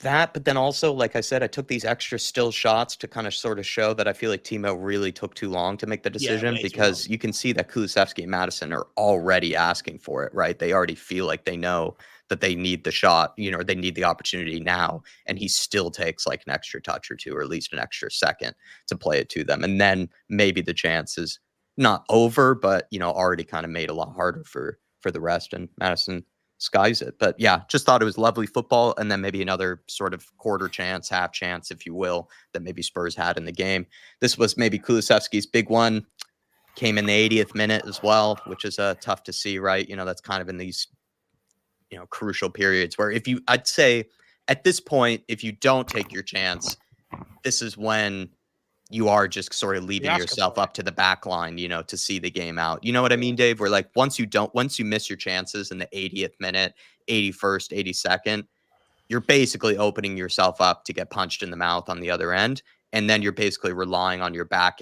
That, but then also, like I said, I took these extra still shots to kind of sort of show that I feel like Timo really took too long to make the decision, because you can see that Kulusevski and Madison are already asking for it, right? They already feel like they know that they need the shot, they need the opportunity now, and he still takes like an extra touch or two, or at least an extra second to play it to them. And then maybe the chance is not over, but, already kind of made a lot harder for the rest, and Madison skies it. But yeah, just thought it was lovely football, and then maybe another sort of quarter chance, half chance, if you will, that maybe Spurs had in the game. This was maybe Kulusevski's big one. came in the 80th minute as well, which is tough to see, right? That's kind of in these, crucial periods where I'd say at this point, if you don't take your chance, this is when you are just sort of You're leaving asking yourself for it. up to the back line, to see the game out. You know what I mean, Dave? Where like once you miss your chances in the 80th minute, 81st, 82nd, you're basically opening yourself up to get punched in the mouth on the other end. And then you're basically relying on your back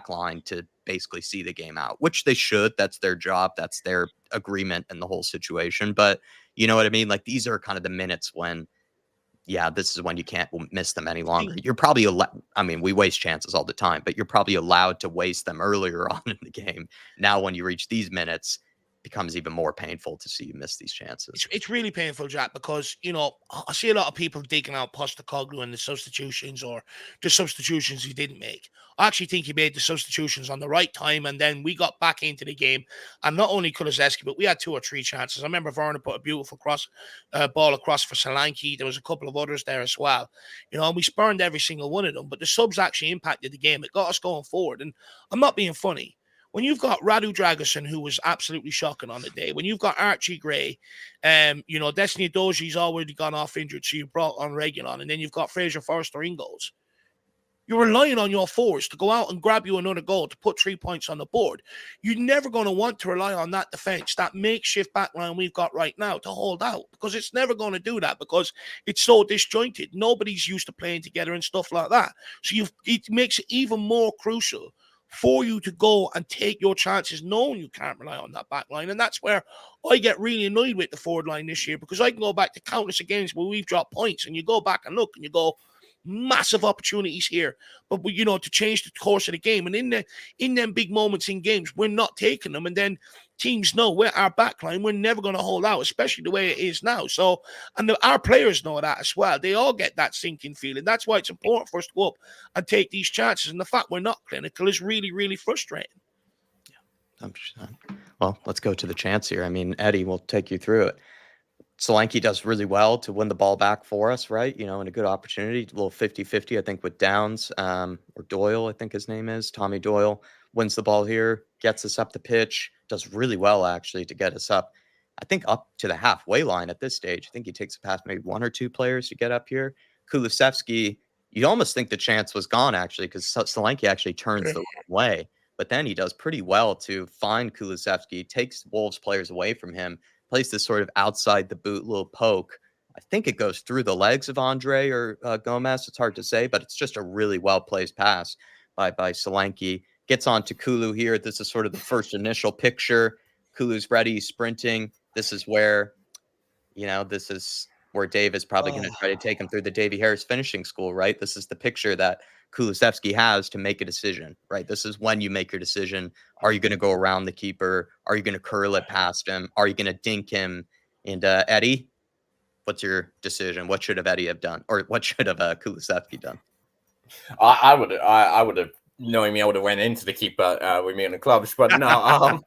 line to basically see the game out, which they should. That's their job. That's their agreement in the whole situation. But you know what I mean? Like these are kind of the minutes when, yeah, this is when you can't miss them any longer. You're probably we waste chances all the time, but you're probably allowed to waste them earlier on in the game. Now, when you reach these minutes, it becomes even more painful to see you miss these chances. It's really painful, Jack, because I see a lot of people digging out Postecoglou and the substitutions or the substitutions he didn't make. I actually think he made the substitutions on the right time, and then we got back into the game. And not only Kulusevski, but we had 2 or 3 chances. I remember Werner put a beautiful ball across for Solanke. There was a couple of others there as well. And we spurned every single one of them. But the subs actually impacted the game. It got us going forward. And I'm not being funny. When you've got Radu Dragusin, who was absolutely shocking on the day, when you've got Archie Gray, Destiny Doji's already gone off injured, so you brought on Reguilon, and then you've got Fraser Forster in goals. You're relying on your forwards to go out and grab you another goal to put 3 points on the board. You're never going to want to rely on that defense, that makeshift backline we've got right now to hold out, because it's never going to do that because it's so disjointed. Nobody's used to playing together and stuff like that. So it makes it even more crucial for you to go and take your chances, knowing you can't rely on that back line. And that's where I get really annoyed with the forward line this year, because I can go back to countless games where we've dropped points, and you go back and look and you go, massive opportunities here, but to change the course of the game. And in them big moments in games, we're not taking them. And then teams know we're our backline, we're never going to hold out, especially the way it is now. So, and our players know that as well. They all get that sinking feeling. That's why it's important for us to go up and take these chances. And the fact we're not clinical is really, really frustrating. Yeah, 100%. Well, let's go to the chance here. I mean, Eddie will take you through it. Solanke does really well to win the ball back for us, right? And a good opportunity, a little 50-50, I think, with Downs, or Doyle, I think his name is. Tommy Doyle wins the ball here, gets us up the pitch, does really well, actually, to get us up, I think, up to the halfway line at this stage. I think he takes it past maybe 1 or 2 players to get up here. Kulusevski, you'd almost think the chance was gone, actually, because Solanke actually turns the wrong way. But then he does pretty well to find Kulusevski, takes Wolves players away from him, plays this sort of outside the boot little poke. I think it goes through the legs of Andre or Gomez. It's hard to say, but it's just a really well placed pass by Solanke. Gets on to Kulu here. This is sort of the first initial picture. Kulu's ready, sprinting. This is where Dave is probably going to try to take him through the Davy Harris finishing school, right? This is the picture that Kulusevski has to make a decision, right? This is when you make your decision. Are you going to go around the keeper? Are you going to curl it past him? Are you going to dink him? And Eddie, what's your decision? What should have Eddie have done? Or what should have Kulusevski done? I would have, knowing me, I would have went into the keeper with me in the clubs. But no,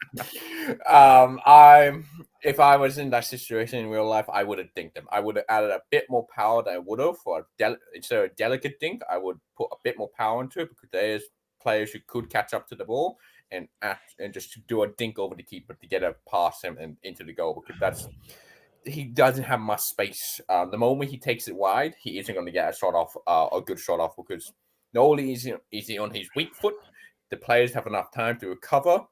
if I was in that situation in real life, I would have dinked him. I would have added a bit more power than I would have for instead of a delicate dink. I would put a bit more power into it, because there's players who could catch up to the ball and just do a dink over the keeper to get a past him and into the goal, because he doesn't have much space. The moment he takes it wide, he isn't going to get a good shot off, because not only is he on his weak foot, the players have enough time to recover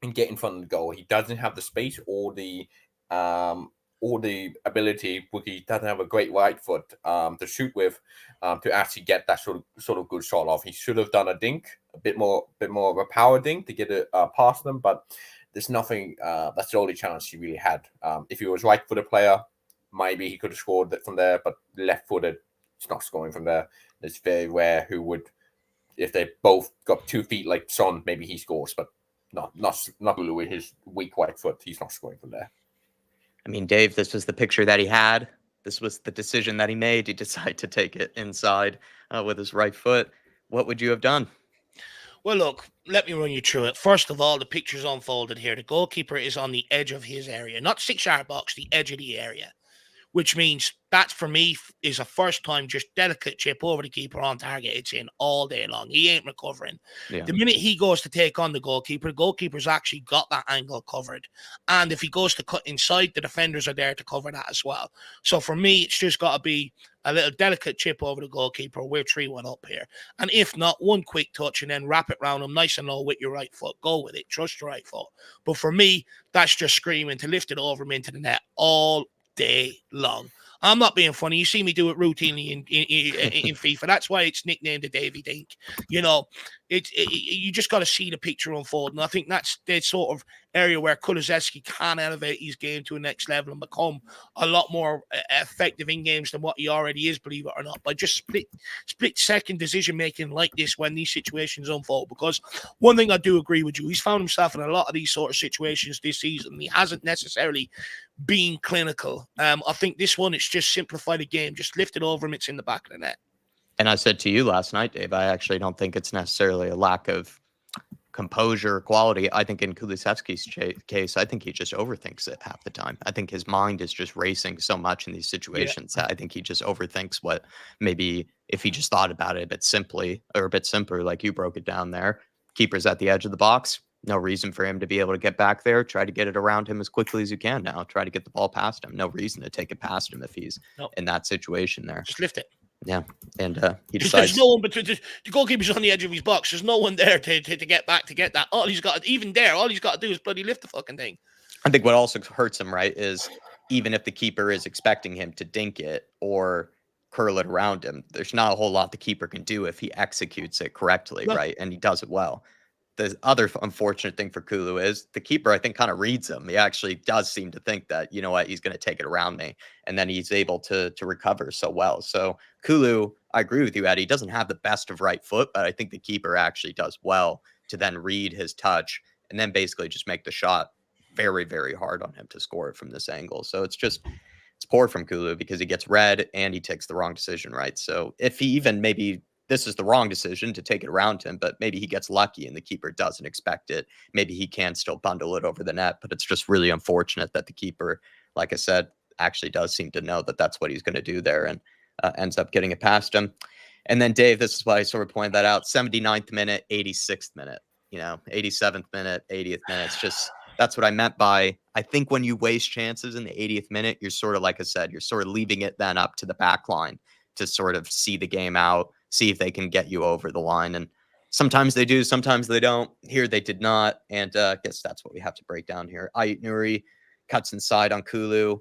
and get in front of the goal. He doesn't have the space or the ability, because he doesn't have a great right foot to shoot with, to actually get that sort of good shot off. He should have done a dink, a bit more of a power dink to get it past them, but there's nothing. That's the only chance he really had. If he was right-footed player, maybe he could have scored from there, but left-footed, it's not scoring from there. It's very rare who would, if they both got 2 feet like Son, maybe he scores, but not with his weak right foot. He's not scoring from there. I mean, Dave, this was the picture that he had. This was the decision that he made. He decided to take it inside with his right foot. What would you have done? Well, look, let me run you through it. First of all, the picture's unfolded here. The goalkeeper is on the edge of his area, not 6-yard box, the edge of the area. which means that for me is a first time just delicate chip over the keeper on target. It's in all day long. He ain't recovering. Yeah. The minute he goes to take on the goalkeeper's actually got that angle covered. And if he goes to cut inside, the defenders are there to cover that as well. So for me, it's just got to be a little delicate chip over the goalkeeper. We're 3-1 up here. And if not, one quick touch and then wrap it round him nice and low with your right foot. Go with it. Trust your right foot. But for me, that's just screaming to lift it over him into the net all day long. I'm not being funny. You see me do it routinely in FIFA. That's why it's nicknamed the Davy Dink. You know, you just got to see the picture unfold. And I think that's the sort of area where Kulusevski can elevate his game to a next level and become a lot more effective in games than what he already is, believe it or not, by just split-second decision-making like this when these situations unfold. Because one thing I do agree with you, he's found himself in a lot of these sort of situations this season. He hasn't necessarily being clinical. I think this one, it's just simplify the game, just lift it over him, it's in the back of the net. And I said to you last night, Dave, I actually don't think it's necessarily a lack of composure, quality. I think in Kulusevski's case, I think he just overthinks it half the time. I think his mind is just racing so much in these situations that I think he just overthinks what maybe if he just thought about it a bit simply or a bit simpler, like you broke it down there. Keeper's at the edge of the box. No reason for him to be able to get back there. Try to get it around him as quickly as you can now. Try to get the ball past him. No reason to take it past him if he's in that situation there. Just lift it. Yeah, and he decides. There's no one, but the goalkeeper's on the edge of his box. There's no one there to get back to get that. All he's got to do is bloody lift the fucking thing. I think what also hurts him, right, is even if the keeper is expecting him to dink it or curl it around him, there's not a whole lot the keeper can do if he executes it correctly, right, and he does it well. The other unfortunate thing for Kulu is the keeper, I think, kind of reads him. He actually does seem to think that, you know what, he's going to take it around me. And then he's able to recover so well. So Kulu, I agree with you, Eddie, doesn't have the best of right foot, but I think the keeper actually does well to then read his touch and then basically just make the shot very, very hard on him to score it from this angle. So it's poor from Kulu because he gets red and he takes the wrong decision, right? So if he even maybe this is the wrong decision to take it around him, but maybe he gets lucky and the keeper doesn't expect it. Maybe he can still bundle it over the net, but it's just really unfortunate that the keeper, like I said, actually does seem to know that that's what he's going to do there and ends up getting it past him. And then Dave, this is why I sort of pointed that out, 79th minute, 86th minute, 87th minute, 80th minute. It's just, that's what I meant by, I think when you waste chances in the 80th minute, you're sort of, like I said, you're sort of leaving it then up to the back line to sort of see the game out, see if they can get you over the line. And sometimes they do, sometimes they don't. Here they did not. And I guess that's what we have to break down here. Ayut Nuri cuts inside on Kulu.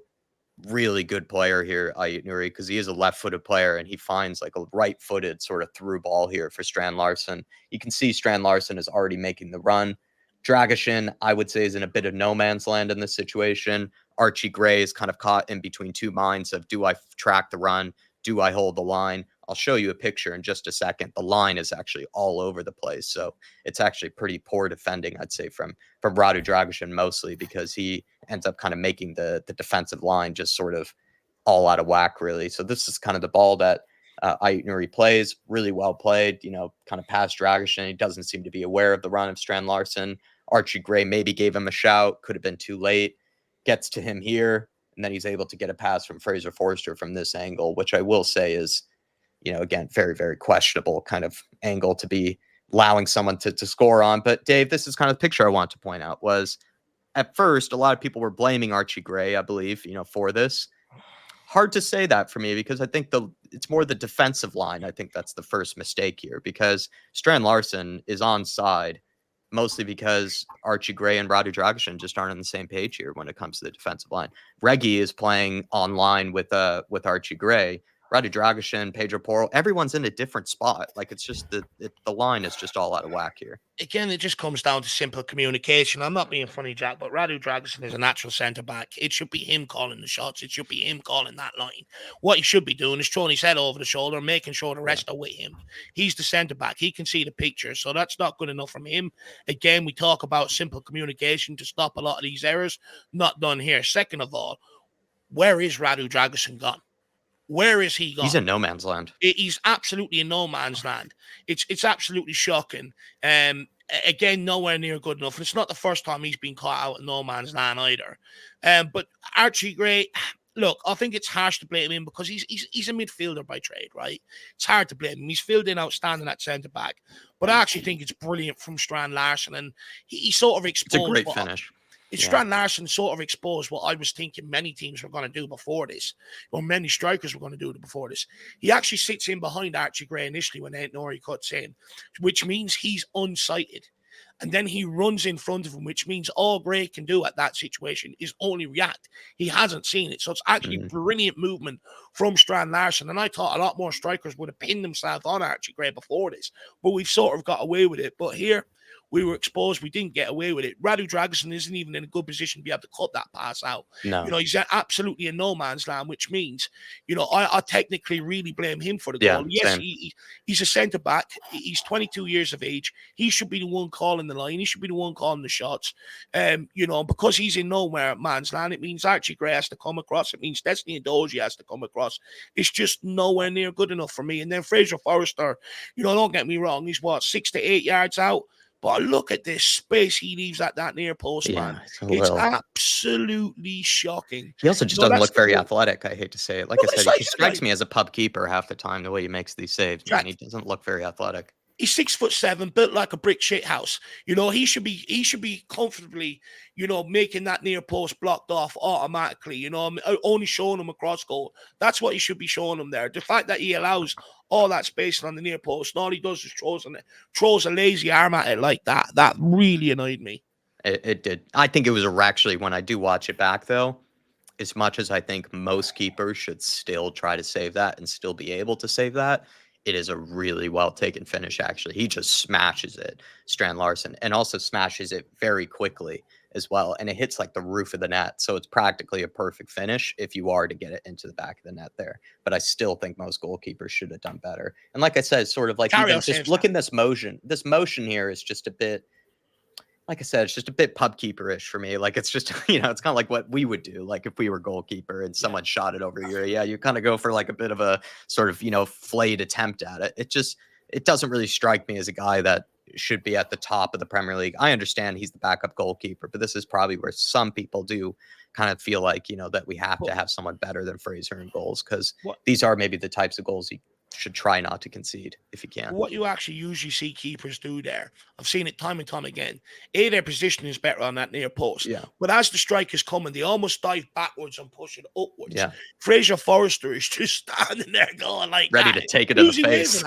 Really good player here, Ayut Nuri, because he is a left-footed player and he finds like a right-footed sort of through ball here for Strand Larsen. You can see Strand Larsen is already making the run. Dragishin, I would say, is in a bit of no man's land in this situation. Archie Gray is kind of caught in between two minds of, do I track the run? Do I hold the line? I'll show you a picture in just a second. The line is actually all over the place. So it's actually pretty poor defending, I'd say, from Radu Dragishin mostly because he ends up kind of making the defensive line just sort of all out of whack, really. So this is kind of the ball that Ayut Nuri plays. Really well played, kind of past Dragishin. He doesn't seem to be aware of the run of Strand Larsen. Archie Gray maybe gave him a shout. Could have been too late. Gets to him here. And then he's able to get a pass from Fraser Forster from this angle, which I will say is, again, very, very questionable kind of angle to be allowing someone to score on. But Dave, this is kind of the picture I want to point out was at first, a lot of people were blaming Archie Gray, I believe, for this. Hard to say that for me because I think it's more the defensive line. I think that's the first mistake here because Strand Larsen is onside mostly because Archie Gray and Radu Dragishin just aren't on the same page here when it comes to the defensive line. Reggie is playing online with Archie Gray. Radu Dragishin, Pedro Porro, everyone's in a different spot. Like it's just the line is just all out of whack here. Again, it just comes down to simple communication. I'm not being funny, Jack, but Radu Dragishin is a natural centre back. It should be him calling the shots. It should be him calling that line. What he should be doing is throwing his head over the shoulder, making sure the rest are with him. He's the centre back. He can see the picture, so that's not good enough from him. Again, we talk about simple communication to stop a lot of these errors. Not done here. Second of all, where is Radu Dragishin gone? Where is he gone? He's in no man's land. He's absolutely in no man's land. It's absolutely shocking. Again, nowhere near good enough. And it's not the first time he's been caught out in no man's land either. But Archie Gray, look, I think it's harsh to blame him because he's a midfielder by trade, right? It's hard to blame him. He's filled in outstanding at centre back, but I actually think it's brilliant from Strand Larson, and he sort of It's a exposed great finish. Strand Larson sort of exposed what I was thinking many teams were going to do before this, or many strikers were going to do before this. He actually sits in behind Archie Gray initially when Ed Norrie cuts in, which means he's unsighted. And then he runs in front of him, which means all Gray can do at that situation is only react. He hasn't seen it. So it's actually brilliant movement from Strand Larson. And I thought a lot more strikers would have pinned themselves on Archie Gray before this, but we've sort of got away with it. But here, we were exposed. We didn't get away with it. Radu Dragosin isn't even in a good position to be able to cut that pass out. No. You know, he's absolutely in no man's land, which means, you know, I technically really blame him for the goal. Yes, he's a centre back. He's 22 years of age. He should be the one calling the line. He should be the one calling the shots. You know, because he's in nowhere man's land, it means Archie Gray has to come across. It means Destiny Doji has to come across. It's just nowhere near good enough for me. And then Fraser Forrester, you know, don't get me wrong, he's 6 to 8 yards out. But look at this space he leaves at that near post, man. It's absolutely shocking. He also just doesn't look very athletic, I hate to say it. Like I said, he strikes me as a pub keeper half the time, the way he makes these saves. Man, he doesn't look very athletic. He's 6'7", built like a brick shit house. You know, he should be comfortably, you know, making that near post blocked off automatically. You know, only showing him a cross goal. That's what he should be showing him there. The fact that he allows all that space on the near post, and all he does is throws a lazy arm at it like that. That really annoyed me. It did. I think it was actually, when I do watch it back, though, as much as I think most keepers should still try to save that and still be able to save that, it is a really well-taken finish, actually. He just smashes it, Strand Larson, and also smashes it very quickly as well. And it hits like the roof of the net. So it's practically a perfect finish if you are to get it into the back of the net there. But I still think most goalkeepers should have done better. And like I said, sort of like, even just look at this motion. This motion here is just a bit, like I said, it's just a bit pub keeper-ish for me. Like, it's just, you know, it's kind of like what we would do. Like, if we were goalkeeper and someone shot it over here, you kind of go for like a bit of a sort of, you know, flayed attempt at it. It doesn't really strike me as a guy that should be at the top of the Premier League. I understand he's the backup goalkeeper, but this is probably where some people do kind of feel like, you know, that we have to have someone better than Fraser in goals, because these are maybe the types of goals he should try not to concede if you can. What you actually usually see keepers do there, I've seen it time and time again. Their position is better on that near post. Yeah. But as the strikers coming, they almost dive backwards and push it upwards. Yeah. Fraser Forrester is just standing there going like ready that. to take it in the face.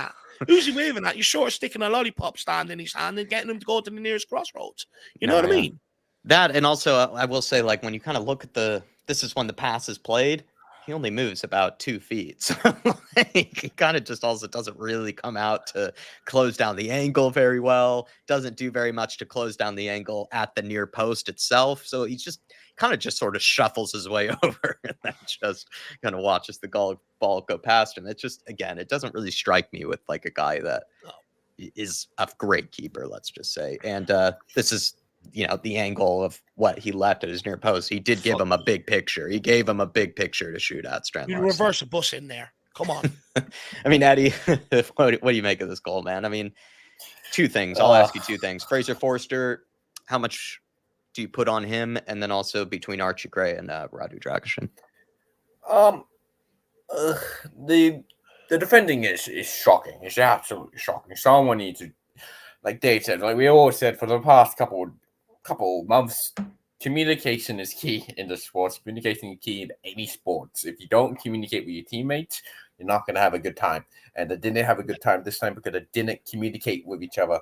Who's he waving at? You're sort of sticking a lollipop stand in his hand and getting him to go to the nearest crossroads. You know what I mean? That, and also I will say, like, when you kind of look at this is when the pass is played, he only moves about 2 feet. So like, he kind of just also doesn't really come out to close down the angle very well. Doesn't do very much to close down the angle at the near post itself. So he's just kind of just sort of shuffles his way over and then just kind of watches the ball go past him. It just, again, it doesn't really strike me with like a guy that is a great keeper, let's just say. And this is, you know, the angle of what he left at his near post. He did give him a big picture. He gave him a big picture to shoot at, Strand Larson. You reverse a bus in there. Come on. I mean, Eddie, what do you make of this goal, man? I mean, 2 things. I'll ask you 2 things. Fraser Forster, how much do you put on him? And then also between Archie Gray and Radu Dragosin. The defending is shocking. It's absolutely shocking. Someone needs to, like Dave said, like we always said for the past couple months, communication is key in the sports. Communication is key in any sports. If you don't communicate with your teammates, you're not going to have a good time. And they didn't have a good time this time because they didn't communicate with each other.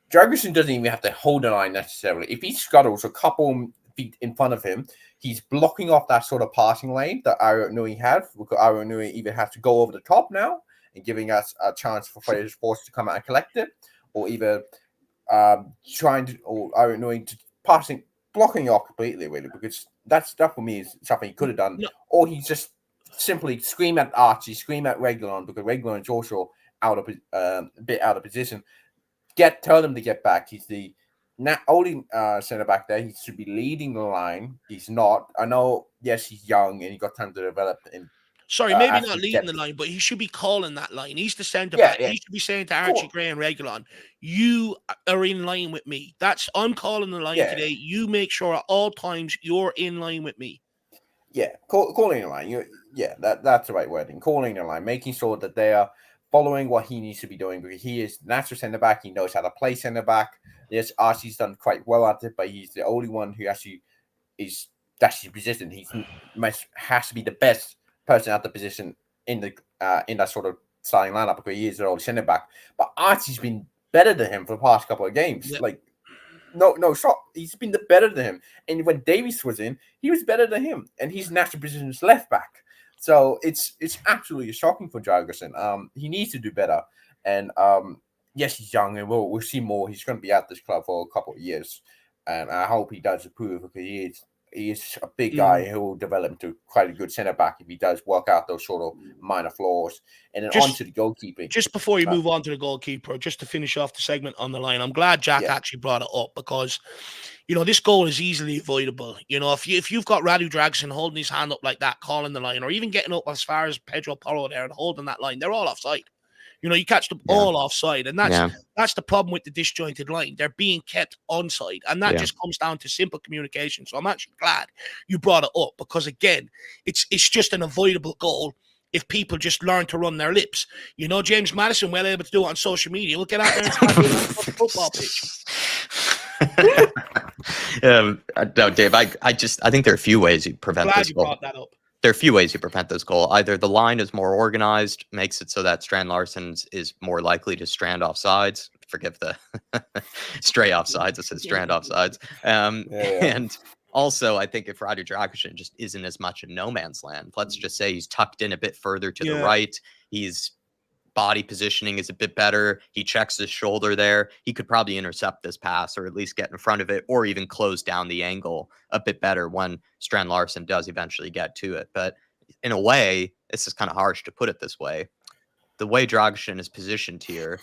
Dragosin doesn't even have to hold the line necessarily. If he scuttles a couple feet in front of him, he's blocking off that sort of passing lane that Aaron Nui had. Because Aaron Nui even has to go over the top now and giving us a chance for Fraser Forster to come out and collect it, or either Aaron Nui to blocking off completely, really, because that for me is something he could have done. No. Or he just simply scream at Archie, scream at Reguilon, because Reguilon is also a bit out of position. Tell them to get back. He's the only centre back there. He should be leading the line. He's not. I know. Yes, he's young and he got time to develop. Sorry, maybe not leading the line, but he should be calling that line. He's the centre back. He should be saying to Archie Gray and Reguilon, "You are in line with me. I'm calling the line today. You make sure at all times you're in line with me." Yeah, calling the line. That's the right wording. Calling the line, making sure that they are following what he needs to be doing, because he is natural centre back. He knows how to play centre back. Yes, Archie's done quite well at it, but he's the only one who actually is that's his position. Has to be the best person at the position in that sort of starting lineup, because he is the only centre back. But Archie's been better than him for the past couple of games. Yep. Like, no shot. He's been the better than him. And when Davies was in, he was better than him. And his natural position is left back. So it's absolutely shocking for Jorgensen. He needs to do better. And yes, he's young, and we'll see more. He's going to be at this club for a couple of years, and I hope he does improve, because he is a big guy who will develop into quite a good centre back if he does work out those sort of minor flaws. And then on to the goalkeeping. Just before you move on to the goalkeeper, just to finish off the segment on the line, I'm glad Jack actually brought it up, because this goal is easily avoidable. If you've got Radu Dragosin holding his hand up like that, calling the line, or even getting up as far as Pedro Porro there and holding that line, they're all offside. You catch them all offside, and that's the problem with the disjointed line. They're being kept onside, and that just comes down to simple communication. So I'm actually glad you brought it up, because again, it's just an avoidable goal if people just learn to run their lips. James Maddison, well able to do it on social media. We'll get out there and start doing that on the football pitch. No, Dave, I think there are a few ways you prevent this goal. Brought that up. There are a few ways you prevent this goal. Either the line is more organized, makes it so that Strand Larsen is more likely to strand offsides. Forgive the stray offsides. It says strand offsides. And also, I think if Radu Dragosin just isn't as much in no man's land, let's just say he's tucked in a bit further to the right. He's body positioning is a bit better. He checks his shoulder there. He could probably intercept this pass, or at least get in front of it, or even close down the angle a bit better when Strand Larsen does eventually get to it. But in a way, this is kind of harsh to put it this way. The way Dragosin is positioned here,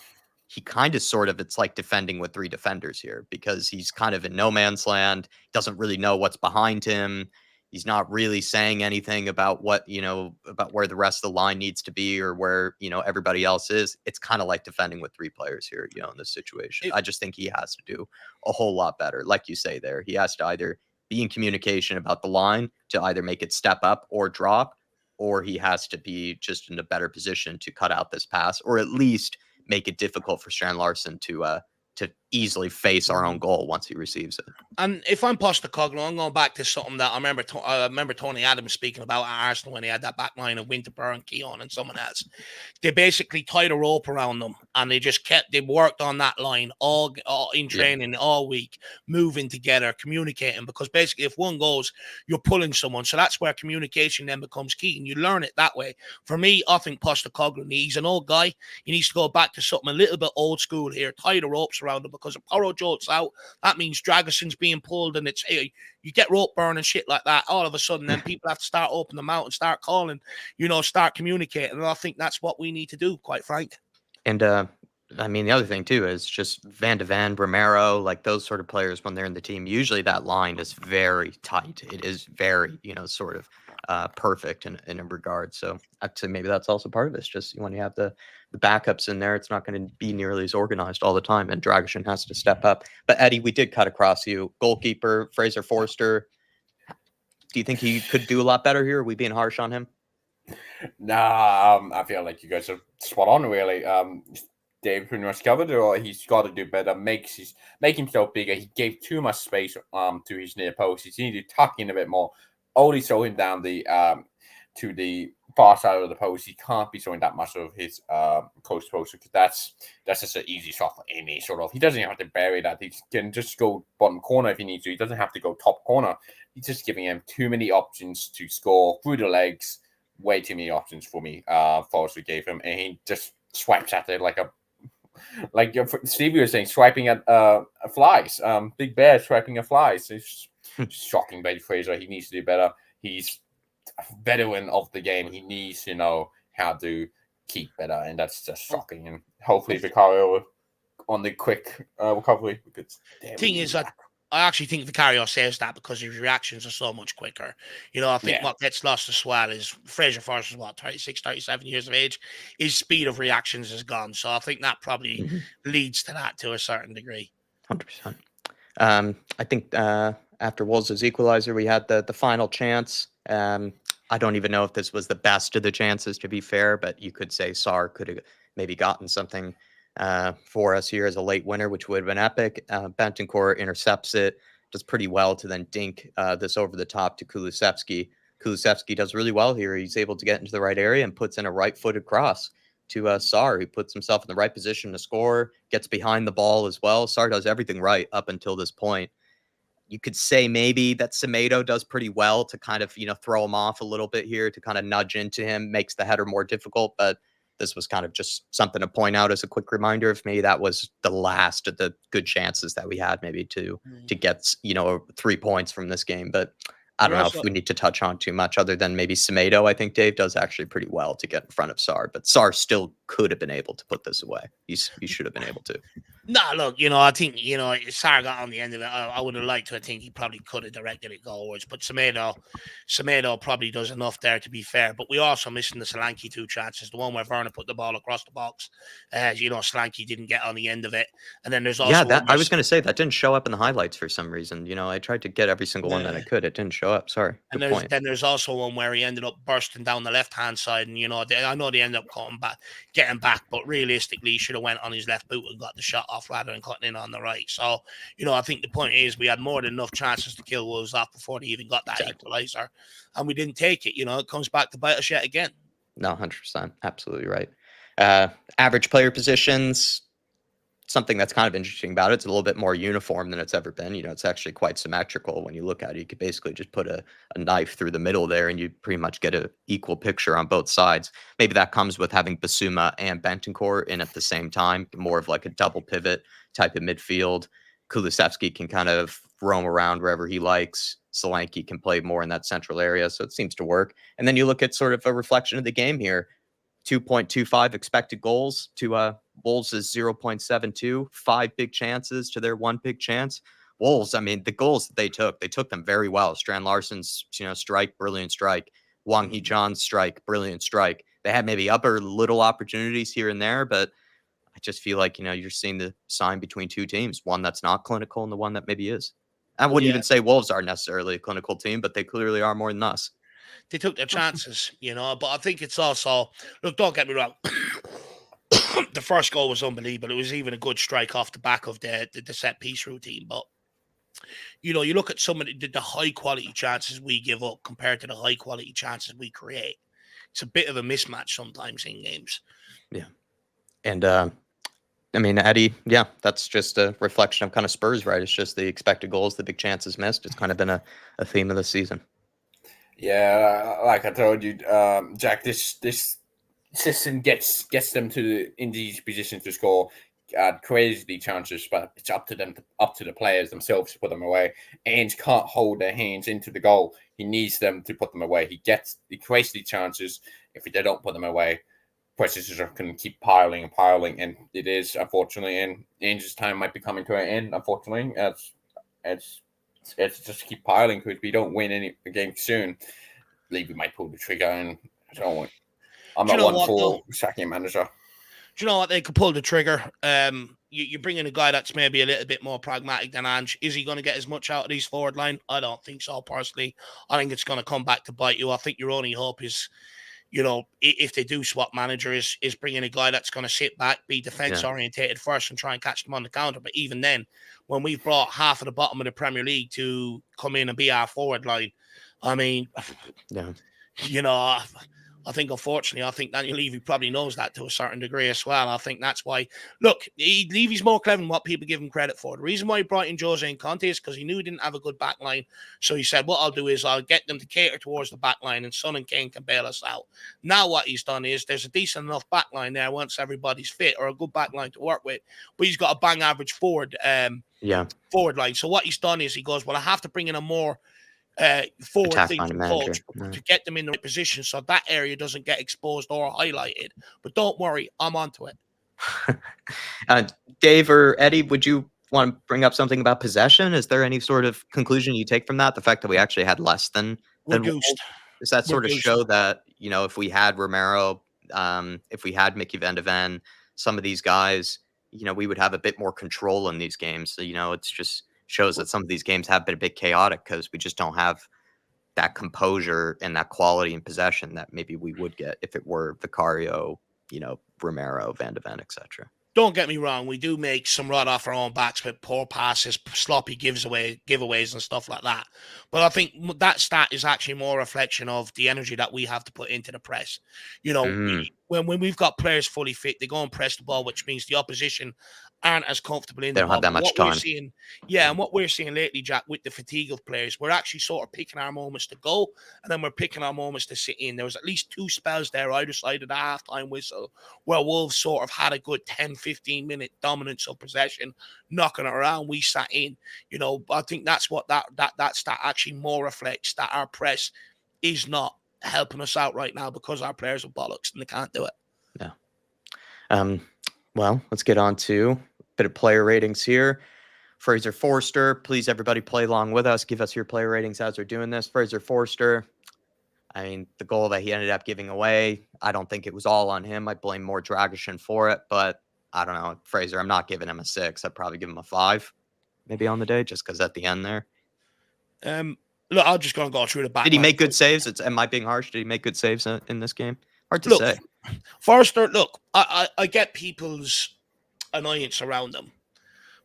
he kind of it's like defending with three defenders here, because he's kind of in no man's land, doesn't really know what's behind him. He's not really saying anything about about where the rest of the line needs to be, or where, everybody else is. It's kind of like defending with three players here, in this situation. I just think he has to do a whole lot better. Like you say there, he has to either be in communication about the line to either make it step up or drop, or he has to be just in a better position to cut out this pass, or at least make it difficult for Strand Larsen to easily face our own goal once he receives it. And if I'm Postecoglou, I'm going back to something that I remember Tony Adams speaking about at Arsenal when he had that back line of Winterberg and Keown and someone else. They basically tied a rope around them, and they worked on that line all in training all week, moving together, communicating, because basically if one goes, you're pulling someone. So that's where communication then becomes key, and you learn it that way. For me, I think Postecoglou, he's an old guy. He needs to go back to something a little bit old school here, tie the ropes around him, because if Porro jolts out, that means Dragosin's being pulled, and you get rope burn and shit like that. All of a sudden, then people have to start opening them out and start calling, start communicating. And I think that's what we need to do, quite frank. And the other thing too is just Van de Ven, Romero, like those sort of players, when they're in the team, usually that line is very tight. It is very, sort of perfect in a regard. So I'd say maybe that's also part of it. It's just when you have the backups in there, it's not going to be nearly as organized all the time, and Dragosin has to step up. But Eddie, we did cut across you. Goalkeeper Fraser Forster. Do you think he could do a lot better here? Are we being harsh on him? Nah, I feel like you guys are spot on, really. Dave pretty much covered it, or he's got to do better. Make himself bigger. He gave too much space to his near post. He needed to tuck in a bit more. Only throw him down to the far side of the post. He can't be throwing that much of his coast post, because that's just an easy shot for any sort of. He doesn't even have to bury that. He can just go bottom corner if he needs to. He doesn't have to go top corner. He's just giving him too many options to score through the legs. Way too many options for me. Forster gave him, and he just swipes at it like Stevie was saying, swiping at flies. Big Bear swiping at flies. It's shocking, Betty Fraser. He needs to do better. He's a veteran of the game. He needs to know how to keep better, and that's just shocking. And hopefully Vicario on the quick recovery. Thing is that I actually think Vicario says that because his reactions are so much quicker. I think what gets lost as well is Fraser Forster's 36, 37 years of age. His speed of reactions is gone. So I think that probably leads to that to a certain degree. 100%. I think after Wolves' equalizer, we had the final chance. I don't even know if this was the best of the chances, to be fair, but you could say Sarr could have maybe gotten something for us here as a late winner, which would have been epic. Bentancur intercepts it, does pretty well to then dink this over the top to Kulusevski. Kulusevski does really well here. He's able to get into the right area and puts in a right-footed cross to Sarr, who puts himself in the right position to score, gets behind the ball as well. Sarr does everything right up until this point. You could say maybe that Semedo does pretty well to kind of, throw him off a little bit here, to kind of nudge into him, makes the header more difficult. But this was kind of just something to point out as a quick reminder of maybe that was the last of the good chances that we had maybe to get, 3 points from this game. But I don't know if we need to touch on too much other than maybe Semedo. I think Dave does actually pretty well to get in front of Sarr, but Sarr still could have been able to put this away. He should have been able to. Nah, look, I think, Sarr got on the end of it. I would have liked to. I think he probably could have directed it goalwards, but Semedo probably does enough there, to be fair. But we also missing the Solanke 2 chances. The one where Werner put the ball across the box. Solanke didn't get on the end of it. And then there's also... Yeah, I was going to say that didn't show up in the highlights for some reason. I tried to get every single one that I could. It didn't show up. Sorry. And then there's also one where he ended up bursting down the left-hand side. And, I know they ended up getting back, but realistically, he should have went on his left boot and got the shot off rather than cutting in on the right. So, I think the point is we had more than enough chances to kill Wolves off before they even got that equaliser. And we didn't take it. It comes back to bite us yet again. No, 100%. Absolutely right. Average player positions, something that's kind of interesting about it. It's a little bit more uniform than it's ever been. It's actually quite symmetrical when you look at it. You could basically just put a knife through the middle there and you pretty much get an equal picture on both sides. Maybe that comes with having Basuma and Bentancur in at the same time, more of like a double pivot type of midfield. Kulusevski can kind of roam around wherever he likes. Solanke can play more in that central area, so it seems to work. And then you look at sort of a reflection of the game here. 2.25 expected goals to Wolves is 0.72, 5 big chances to their 1 big chance. Wolves, I mean, the goals that they took them very well. Strand Larsen's, strike, brilliant strike. Wang Hee-chan's strike, brilliant strike. They had maybe upper little opportunities here and there, but I just feel like, you're seeing the sign between two teams, one that's not clinical and the one that maybe is. I wouldn't even say Wolves are necessarily a clinical team, but they clearly are more than us. They took their chances, but I think it's also, look, don't get me wrong. The first goal was unbelievable. It was even a good strike off the back of the set piece routine. But, you look at some of the high quality chances we give up compared to the high quality chances we create. It's a bit of a mismatch sometimes in games. Yeah. And, I mean, Eddie, that's just a reflection of kind of Spurs, right? It's just the expected goals, the big chances missed. It's kind of been a theme of the season. Yeah, like I told you, Jack, this system gets them in these positions to score crazy chances, but it's up to the players themselves to put them away. Ainge can't hold their hands into the goal. He needs them to put them away. He creates the chances. If they don't put them away, pressures are going to keep piling, and it is, unfortunately, and Ainge's time might be coming to an end, unfortunately. It's just keep piling, because if we don't win any game soon, Levy might pull the trigger, and I'm not one for sacking a manager. Do you know what? They could pull the trigger. You bring in a guy that's maybe a little bit more pragmatic than Ange. Is he going to get as much out of his forward line? I don't think so, personally. I think it's going to come back to bite you. I think your only hope is, if they do swap manager, is bringing a guy that's going to sit back, be defense-orientated first and try and catch them on the counter. But even then, when we've brought half of the bottom of the Premier League to come in and be our forward line, I mean, I think, unfortunately, Daniel Levy probably knows that to a certain degree as well. I think that's why, look, Levy's more clever than what people give him credit for. The reason why he brought in Jose and Conte is because he knew he didn't have a good back line. So he said, what I'll do is I'll get them to cater towards the back line, and Son and Kane can bail us out. Now what he's done is there's a decent enough back line there once everybody's fit, or a good back line to work with, but he's got a bang average forward line. So what he's done is he goes, well, I have to bring in a more forward-thinking coach to get them in the right position so that area doesn't get exposed or highlighted. But don't worry, I'm onto it. Dave or Eddie, would you want to bring up something about possession? Is there any sort of conclusion you take from that? The fact that we actually had less than reduced. Does that sort of show that, if we had Romero, if we had Mickey Van de Ven, some of these guys, we would have a bit more control in these games. So, it's just shows that some of these games have been a bit chaotic because we just don't have that composure and that quality in possession that maybe we would get if it were Vicario, Romero, Van de Ven, etc. Don't get me wrong, we do make some right off our own backs with poor passes, sloppy giveaways and stuff like that. But I think that stat is actually more a reflection of the energy that we have to put into the press. When we've got players fully fit, they go and press the ball, which means the opposition aren't as comfortable in They the don't ball. have that But much what we're time. seeing, and what we're seeing lately, Jack, with the fatigue of players, we're actually sort of picking our moments to go, and then we're picking our moments to sit in. There was at least 2 spells there either side of the halftime whistle where Wolves sort of had a good 10-15 minute dominance of possession, knocking it around. We sat in. I think that's what that stat actually more reflects, that our press is not helping us out right now because our players are bollocks and they can't do it. Yeah. Well, let's get on to a bit of player ratings here. Fraser Forster, please everybody play along with us. Give us your player ratings as we're doing this. Fraser Forster, I mean, the goal that he ended up giving away, I don't think it was all on him. I blame more Dragic for it, but I don't know. Fraser, I'm not giving him a 6. I'd probably give him a 5 maybe on the day, just because at the end there. Look, I'm just going to go through the back. Did he make good saves? Am I being harsh? Did he make good saves in this game? Hard to say. Forster, look, I get people's annoyance around him.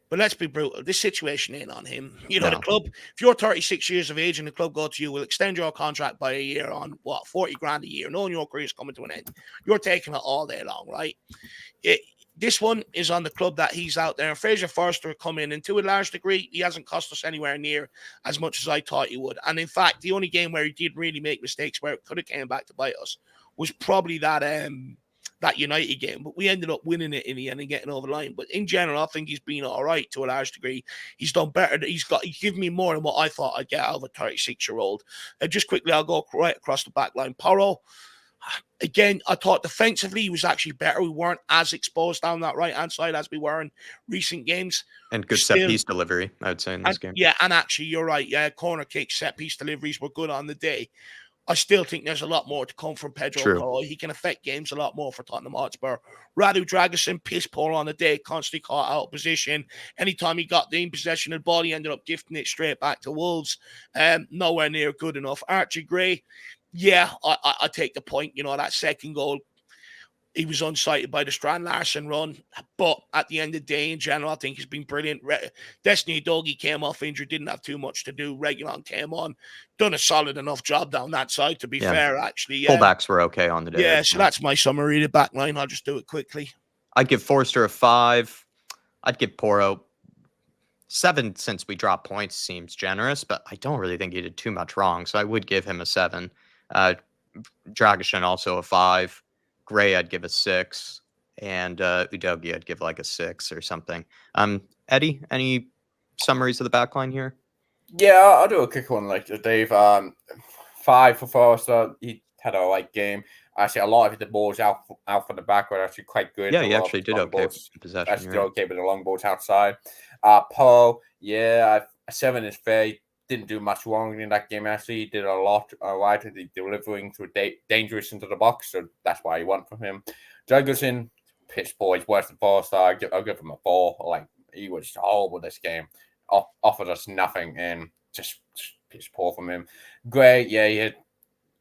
But let's be brutal. This situation ain't on him. The club, if you're 36 years of age and the club go to you, will extend your contract by a year on, 40 grand a year, knowing your career is coming to an end. You're taking it all day long, right? This one is on the club that he's out there. And Fraser Forster come in, and to a large degree, he hasn't cost us anywhere near as much as I thought he would. And in fact, the only game where he did really make mistakes, where it could have came back to bite us, was probably that United game, but we ended up winning it in the end and getting over the line. But in general, I think he's been all right to a large degree. He's done better. He's given me more than what I thought I'd get out of a 36-year-old. Just quickly, I'll go right across the back line. Porro, again, I thought defensively he was actually better. We weren't as exposed down that right-hand side as we were in recent games. And good set-piece delivery, I would say, in this game. Yeah, and actually, you're right. Yeah, corner kicks, set-piece deliveries were good on the day. I still think there's a lot more to come from Pedro Porro. He can affect games a lot more for Tottenham Hotspur. Radu Dragusin, piss poor on the day, constantly caught out of position. Anytime he got in possession of the ball, he ended up gifting it straight back to Wolves. Nowhere near good enough. Archie Gray, I take the point. That second goal, he was unsighted by the Strand Larsen run. But at the end of the day, in general, I think he's been brilliant. Destiny Udogie came off injured, didn't have too much to do. Reguilon came on, done a solid enough job down that side, to be fair, actually. Fullbacks were okay on the day. Yeah, so that's my summary of the back line. I'll just do it quickly. I'd give Forster a 5. I'd give Porro 7 since we dropped points seems generous, but I don't really think he did too much wrong, so I would give him a 7. Dragic also a 5. Gray, I'd give a 6, and Udogie, I'd give like a 6 or something. Eddie, any summaries of the backline here? Yeah, I'll do a quick one like Dave. 5 for Forster. He had a light game. Actually, a lot of the balls out from the back were actually quite good. Yeah, he actually did okay with possession. Actually did okay with the long balls outside. Poe, a 7 is fair. He didn't do much wrong in that game, actually. He did a lot right, delivering through dangerous into the box, so that's why he won from him. Jurgensen, piss poor. He's worse than Forster. I'll give him a 4. Like, he was horrible this game. Offered us nothing, and just piss poor from him. Gray, he had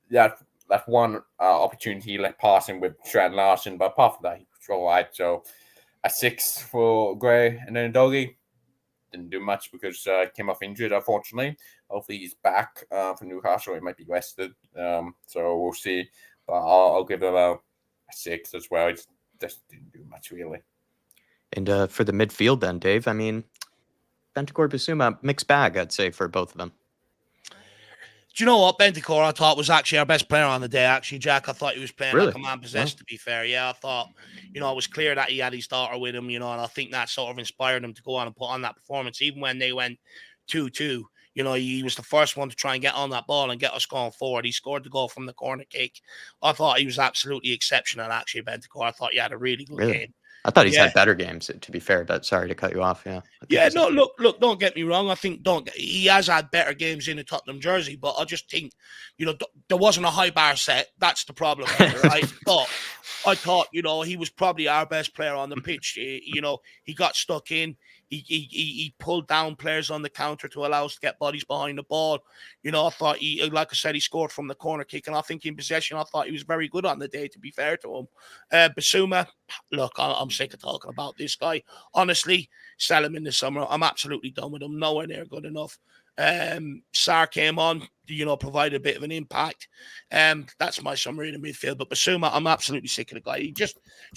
that one opportunity he let pass him with Strand Larsen, but apart from that, he was all right. So a 6 for Gray, and then Udogie didn't do much because he came off injured, unfortunately. Hopefully he's back for Newcastle. He might be rested, so we'll see. But I'll give him a 6 as well. It just didn't do much, really. And for the midfield then, Dave, I mean, Bentancur, Bissouma, mixed bag, I'd say, for both of them. Do you know what? Bentancur, I thought, was actually our best player on the day, actually, Jack. I thought he was playing like a man possessed, to be fair. Yeah, I thought, it was clear that he had his daughter with him, and I think that sort of inspired him to go on and put on that performance. Even when they went 2-2, he was the first one to try and get on that ball and get us going forward. He scored the goal from the corner kick. I thought he was absolutely exceptional, actually, Bentancur. I thought he had a really good game. I thought he's had better games, to be fair, but sorry to cut you off. Look, don't get me wrong. I think he has had better games in a Tottenham jersey, but I just think, there wasn't a high bar set. That's the problem, right? But I thought, he was probably our best player on the pitch. He got stuck in. He pulled down players on the counter to allow us to get bodies behind the ball. You know, I thought like I said, he scored from the corner kick, and I think in possession, I thought he was very good on the day, to be fair to him. Basuma, look, I'm sick of talking about this guy. Honestly, sell him in the summer. I'm absolutely done with him. Nowhere near good enough. Sarr came on, you know, provided a bit of an impact. That's my summary in the midfield. But Basuma, I'm absolutely sick of the guy. Do you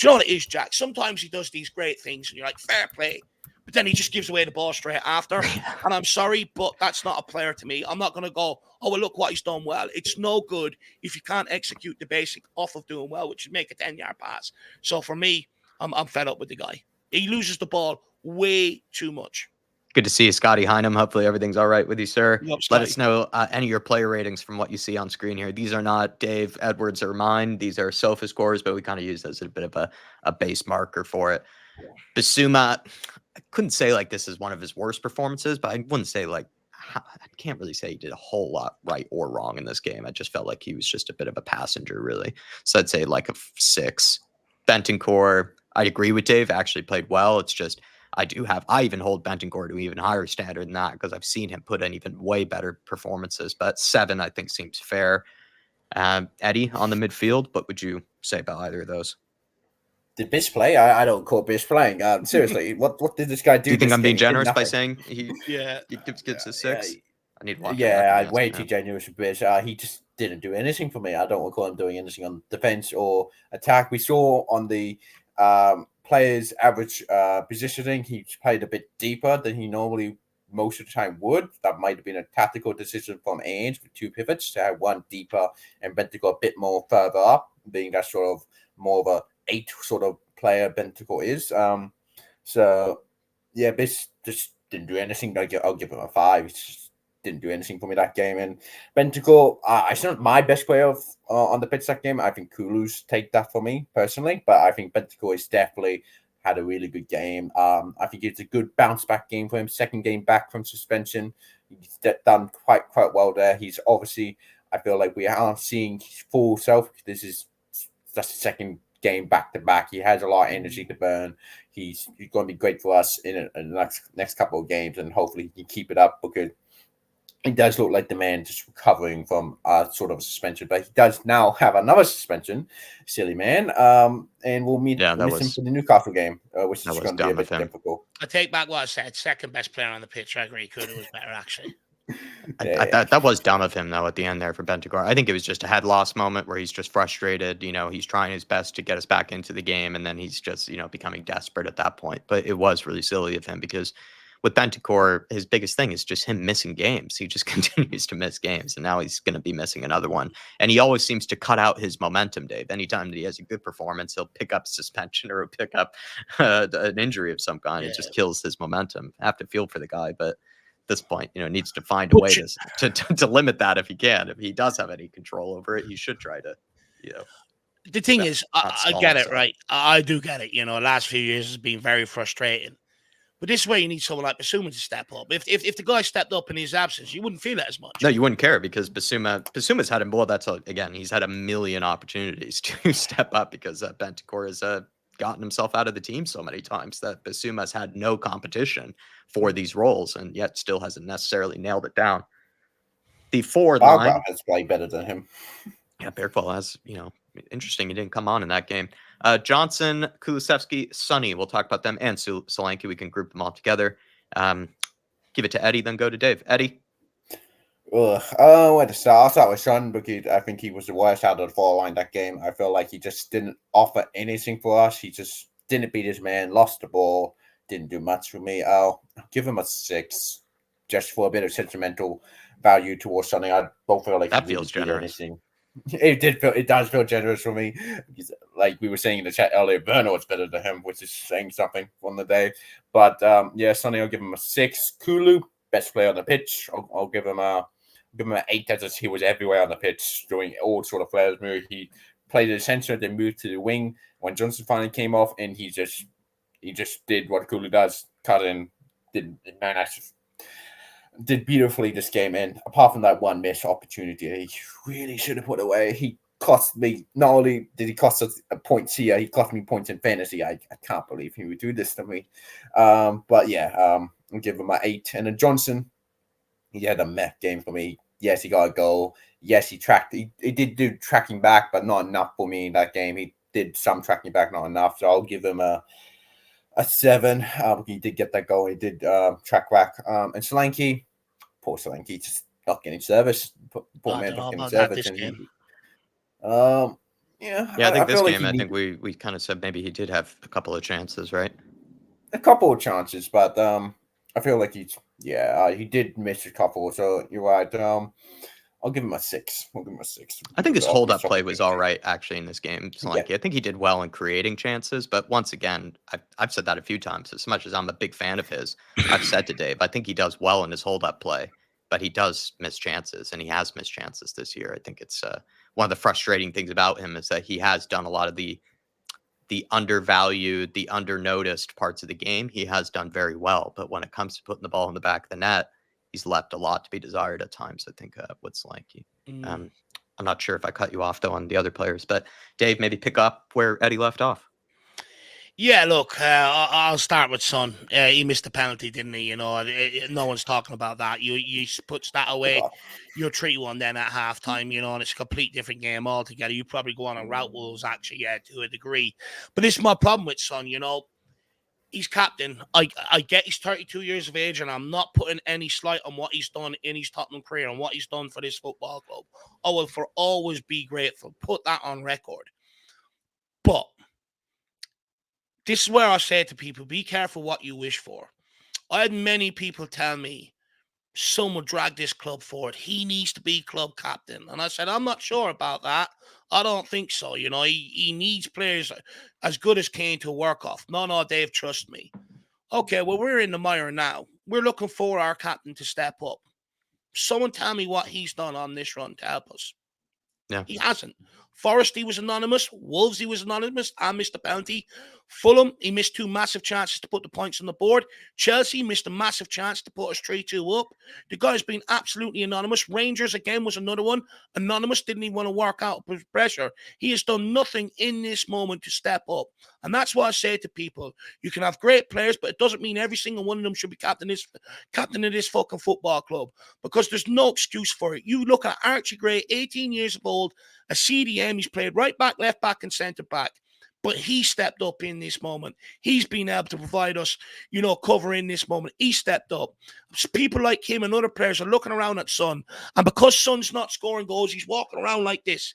know what it is, Jack? Sometimes he does these great things, and you're like, fair play. But then he just gives away the ball straight after. And I'm sorry, but that's not a player to me. I'm not going to go, oh, well, look what he's done well. It's no good if you can't execute the basic off of doing well, which is make a 10-yard pass. So for me, I'm fed up with the guy. He loses the ball way too much. Good to see you, Scotty Hynum. Hopefully everything's all right with you, sir. Yep, Let us know any of your player ratings from what you see on screen here. These are not Dave, Edwards, or mine. These are SOFA scores, but we kind of use those as a bit of a base marker for it. Basuma, I couldn't say like this is one of his worst performances, but I wouldn't say like, I can't really say he did a whole lot right or wrong in this game. I just felt like he was just a bit of a passenger, really. So I'd say like a 6. Bentancur, I agree with Dave, actually played well. It's just, I even hold Bentancur to an even higher standard than that because I've seen him put in even way better performances. But 7, I think, seems fair. Eddie, on the midfield, what would you say about either of those? Did Bish play? I don't call Bish playing. Seriously, what did this guy do? Do you think this I'm being game? generous by saying he gives a 6? I need to watch I'm way too generous with Bish. He just didn't do anything for me. I don't recall him doing anything on defense or attack. We saw on the players' average positioning, he played a bit deeper than he normally most of the time would. That might have been a tactical decision from Ainge with 2 pivots to have one deeper and Bentancur a bit more further up, being that sort of more of a 8 sort of player Bentancur is. So yeah, Bish just didn't do anything. I'll give him a 5. He just didn't do anything for me that game. And Bentancur, I not my best player on the pitch that game. I think Kulu's take that for me personally, but I think Bentancur is definitely had a really good game. I think it's a good bounce back game for him. Second game back from suspension, he's done quite well there. He's obviously, I feel like we aren't seeing his full self. That's the second game back to back. He has a lot of energy to burn. He's going to be great for us in the next couple of games, and hopefully he can keep it up because it does look like the man just recovering from sort of a suspension, but he does now have another suspension, silly man. And we'll miss him for the Newcastle game, which is going to be a bit difficult. I take back what I said. Second best player on the pitch. I agree. Kudu was better, actually. That was dumb of him, though, at the end there for Bentancur. I think it was just a head-loss moment where he's just frustrated. You know, he's trying his best to get us back into the game, and then he's just, becoming desperate at that point. But it was really silly of him because with Bentancur, his biggest thing is just him missing games. He just continues to miss games, and now he's going to be missing another one. And he always seems to cut out his momentum, Dave. Anytime that he has a good performance, he'll pick up suspension or pick up an injury of some kind. It just kills his momentum. I have to feel for the guy, but at this point, needs to find a way to limit that if he can. If he does have any control over it, he should try to, The thing is, I get it, right? I do get it. Last few years has been very frustrating. But this is where you need someone like Basuma to step up. If the guy stepped up in his absence, you wouldn't feel it as much. No, you wouldn't care because Basuma's had him. Well, he's had a million opportunities to step up because Bentancur has gotten himself out of the team so many times that Basuma's had no competition for these roles and yet still hasn't necessarily nailed it down. The forward line has played better than him. Yeah, Bearclaw has, interesting. He didn't come on in that game. Johnson, Kulusevski, Sonny. We'll talk about them and Solanke. We can group them all together. Give it to Eddie, then go to Dave. Eddie. Where to start? I'll start with Sean because I think he was the worst out of the forward line that game. I feel like he just didn't offer anything for us. He just didn't beat his man, lost the ball, didn't do much for me. I'll give him a 6 just for a bit of sentimental value towards Sonny. I don't feel like that feels generous. It does feel generous for me. Like we were saying in the chat earlier, Bernard's better than him, which is saying something on the day. But Sonny, I'll give him a 6. Kulu, best player on the pitch. I'll give him an 8. As he was everywhere on the pitch, doing all sort of players move. He played at the center, then moved to the wing. When Johnson finally came off, and he just did what Kulu does, cut in, did beautifully this game. And apart from that one missed opportunity, he really should have put away. He cost me. Not only did he cost us points here, he cost me points in fantasy. I can't believe he would do this to me. But yeah, I'll give him an 8. And then Johnson, he had a meh game for me. Yes, he got a goal. Yes, he tracked. He did do tracking back, but not enough for me in that game. He did some tracking back, not enough. So I'll give him a 7. He did get that goal. He did track back. And Solanke, poor Solanke, just not getting service. Poor man not getting service. And he, yeah, I think this feel game, like I think we kind of said maybe he did have a couple of chances, right? a couple of chances, but I feel like he did miss a couple. So you're right. I'll give him a 6. I'll give him a 6. I think his hold-up play was all right, actually, in this game. Solanke. Yeah. I think he did well in creating chances, but once again, I've said that a few times. As much as I'm a big fan of his, I've said to Dave, I think he does well in his hold-up play, but he does miss chances, and he has missed chances this year. I think it's one of the frustrating things about him is that he has done a lot of the undervalued, the under-noticed parts of the game. He has done very well, but when it comes to putting the ball in the back of the net, he's left a lot to be desired at times, I think, with Solanke. I'm not sure if I cut you off, though, on the other players, but Dave, maybe pick up where Eddie left off. Yeah, look, I'll start with Son. He missed the penalty, didn't he? You know, no one's talking about that. You put that away, you'll 3-1 then at halftime, you know, and it's a complete different game altogether. You probably go on and rout Wolves, actually, yeah, to a degree. But this is my problem with Son, you know. He's captain. I get he's 32 years of age, and I'm not putting any slight on what he's done in his Tottenham career and what he's done for this football club. I will for always be grateful. Put that on record. But this is where I say to people, be careful what you wish for. I had many people tell me, someone drag this club forward. He needs to be club captain. And I said, I'm not sure about that. I don't think so. You know, he needs players as good as Kane to work off. No, Dave, trust me. Okay, well, we're in the mire now. We're looking for our captain to step up. Someone tell me what he's done on this run to help us. Yeah. He hasn't. Forest, he was anonymous. Wolves, he was anonymous. I missed the penalty. Fulham, he missed 2 massive chances to put the points on the board. Chelsea missed a massive chance to put us 3-2 up. The guy's been absolutely anonymous. Rangers, again, was another one. Anonymous, didn't even want to work out with pressure. He has done nothing in this moment to step up. And that's why I say to people, you can have great players, but it doesn't mean every single one of them should be captain of this fucking football club, because there's no excuse for it. You look at Archie Gray, 18 years old, a CDM, he's played right back, left back, and centre back. But he stepped up in this moment. He's been able to provide us, you know, cover in this moment. He stepped up. People like him and other players are looking around at Son. And because Son's not scoring goals, he's walking around like this.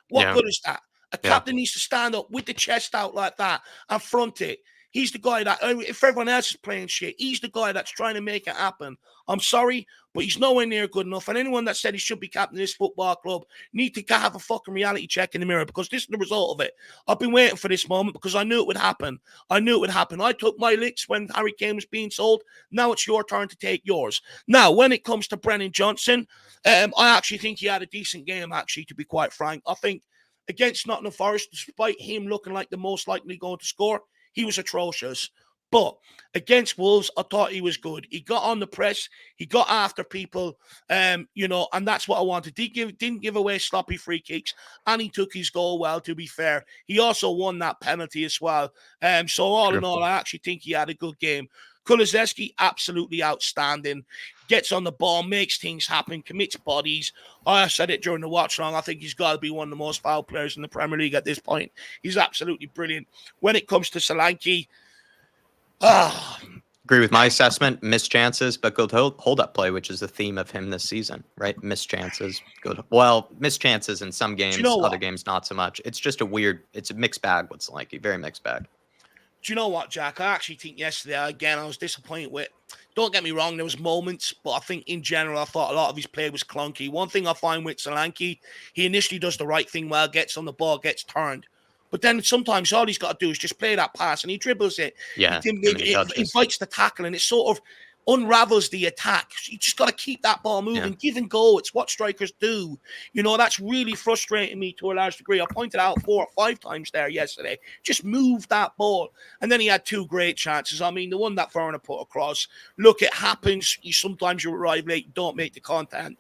What good is that? A captain needs to stand up with the chest out like that and front it. He's the guy that, if everyone else is playing shit, he's the guy that's trying to make it happen. I'm sorry, but he's nowhere near good enough. And anyone that said he should be captain of this football club need to have a fucking reality check in the mirror, because this is the result of it. I've been waiting for this moment because I knew it would happen. I took my licks when Harry Kane was being sold. Now it's your turn to take yours. Now, when it comes to Brennan Johnson, I actually think he had a decent game, actually, to be quite frank. I think against Nottingham Forest, despite him looking like the most likely going to score, he was atrocious. But against Wolves, I thought he was good. He got on the press. He got after people, you know, and that's what I wanted. He didn't give away sloppy free kicks, and he took his goal well, to be fair. He also won that penalty as well. So all in all, I actually think he had a good game. Kulusevski, absolutely outstanding. Gets on the ball, makes things happen, commits bodies. I said it during the watch long. I think he's got to be one of the most foul players in the Premier League at this point. He's absolutely brilliant. When it comes to Solanke, agree with my assessment. Missed chances, but good hold-up play, which is the theme of him this season, right? Missed chances, good. Well, missed chances in some games, other games not so much. It's just it's a mixed bag with Solanke, very mixed bag. Do you know what, Jack? I actually think yesterday, again, I was disappointed with. Don't get me wrong, there was moments, but I think in general, I thought a lot of his play was clunky. One thing I find with Solanke, he initially does the right thing well, gets on the ball, gets turned. But then sometimes all he's got to do is just play that pass, and he dribbles it. Yeah, He invites the tackle, and it's sort of, unravels the attack. You just got to keep that ball moving, give and go. It's what strikers do. That's really frustrating me to a large degree. I pointed out 4 or 5 times there yesterday. Just move that ball. And then he had 2 great chances. I mean, the one that Werner put across, look, it happens. Sometimes you arrive late, don't make the contact.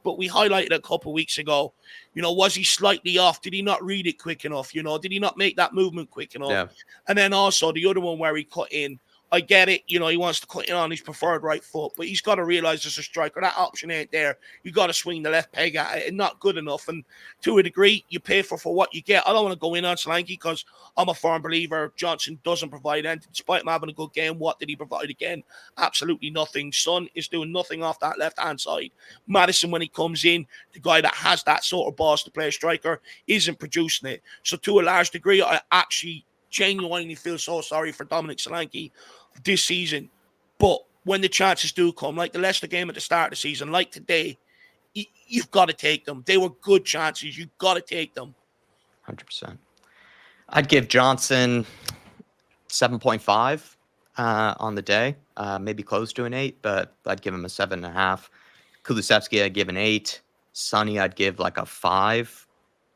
But we highlighted a couple of weeks ago, was he slightly off? Did he not read it quick enough? Did he not make that movement quick enough? Yeah. And then also the other one where he cut in, I get it. He wants to cut in on his preferred right foot, but he's got to realize as a striker that option ain't there. You got to swing the left peg at it, and not good enough. And to a degree, you pay for what you get. I don't want to go in on Solanke because I'm a firm believer Johnson doesn't provide anything. Despite him having a good game, what did he provide again? Absolutely nothing. Son is doing nothing off that left-hand side. Maddison, when he comes in, the guy that has that sort of balls to play a striker, isn't producing it. So to a large degree, I actually genuinely feel so sorry for Dominic Solanke this season. But when the chances do come, like the Leicester game at the start of the season, like today, you've got to take them. They were good chances. You've got to take them. 100%. I'd give Johnson 7.5 on the day, maybe close to an 8, but I'd give him a 7.5. Kulusevski, I'd give an 8. Sonny, I'd give like a 5.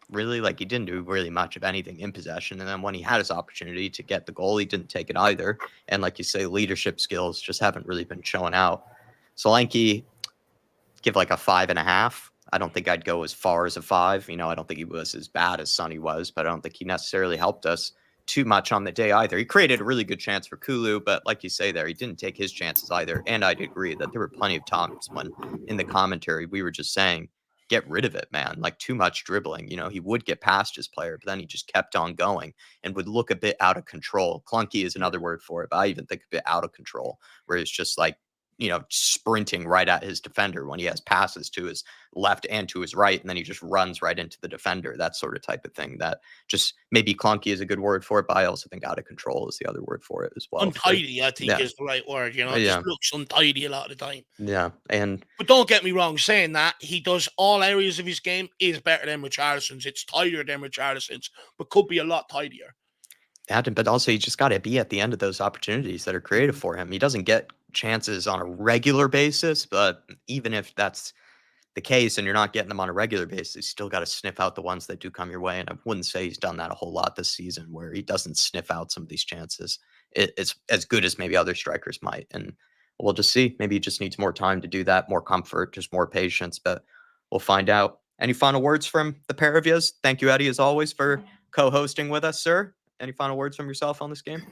Really, like, he didn't do really much of anything in possession, and then when he had his opportunity to get the goal, he didn't take it either. And like you say, leadership skills just haven't really been showing out. Solanke, give like a 5.5. I don't think I'd go as far as a 5. I don't think he was as bad as Sonny was, but I don't think he necessarily helped us too much on the day either. He created a really good chance for Kulu, but like you say there, he didn't take his chances either. And I'd agree that there were plenty of times when in the commentary we were just saying, get rid of it, man. Like, too much dribbling. He would get past his player, but then he just kept on going and would look a bit out of control. Clunky is another word for it, but I even think a bit out of control, where it's just like, sprinting right at his defender when he has passes to his left and to his right, and then he just runs right into the defender. That sort of type of thing. That just, maybe clunky is a good word for it, but I also think out of control is the other word for it as well. Untidy, I think, is the right word. It just looks untidy a lot of the time. Yeah, but don't get me wrong, saying that, he does all areas of his game is better than Richarlison's. It's tidier than Richarlison's, but could be a lot tidier. But also, you just got to be at the end of those opportunities that are created for him. He doesn't get chances on a regular basis, but even if that's the case and you're not getting them on a regular basis, you still got to sniff out the ones that do come your way. And I wouldn't say he's done that a whole lot this season, where he doesn't sniff out some of these chances. It's as good as maybe other strikers might. And we'll just see. Maybe he just needs more time to do that, more comfort, just more patience, but we'll find out. Any final words from the pair of yous? Thank you, Eddie, as always, for co-hosting with us, sir. Any final words from yourself on this game?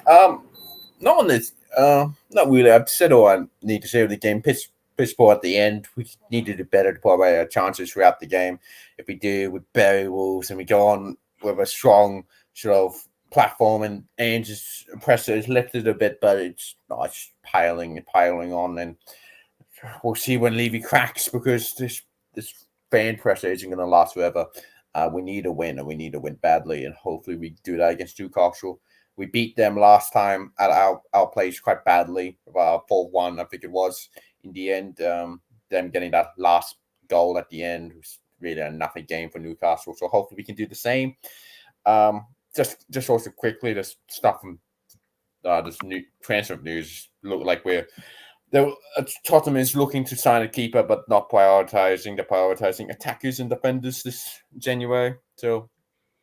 Not on this. Not really. I've said all I need to say with the game. Piss poor at the end. We need to do better to put away our chances throughout the game. If we do, we bury Wolves and we go on with a strong sort of platform, and Ainge's pressure is lifted a bit, but it's not piling on. And we'll see when Levy cracks, because this fan pressure isn't going to last forever. We need a win, and we need to win badly, and hopefully we do that against Newcastle. We beat them last time at our place quite badly, 4-1, I think it was, in the end. Them getting that last goal at the end was really a nothing game for Newcastle, so hopefully we can do the same. Just also quickly, this stuff from this new transfer news look like Tottenham is looking to sign a keeper, but not prioritizing. They're prioritizing attackers and defenders this January. So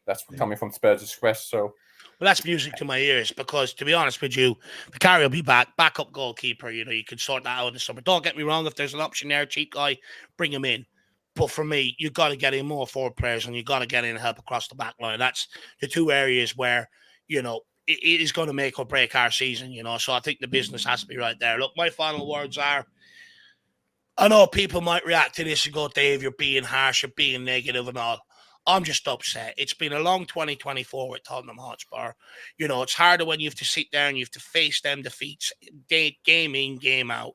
that's coming from Spurs Express. So, well, that's music to my ears, because to be honest with you, Vicari will be back, backup goalkeeper. You can sort that out in the summer. Don't get me wrong, if there's an option there, cheap guy, bring him in. But for me, you've got to get in more forward players, and you've got to get in help across the back line. That's the two areas where, it is going to make or break our season, So I think the business has to be right there. Look, my final words are, I know people might react to this and go, Dave, you're being harsh, you're being negative and all. I'm just upset. It's been a long 2024 with Tottenham Hotspur. It's harder when you have to sit there and you have to face them defeats game in, game out.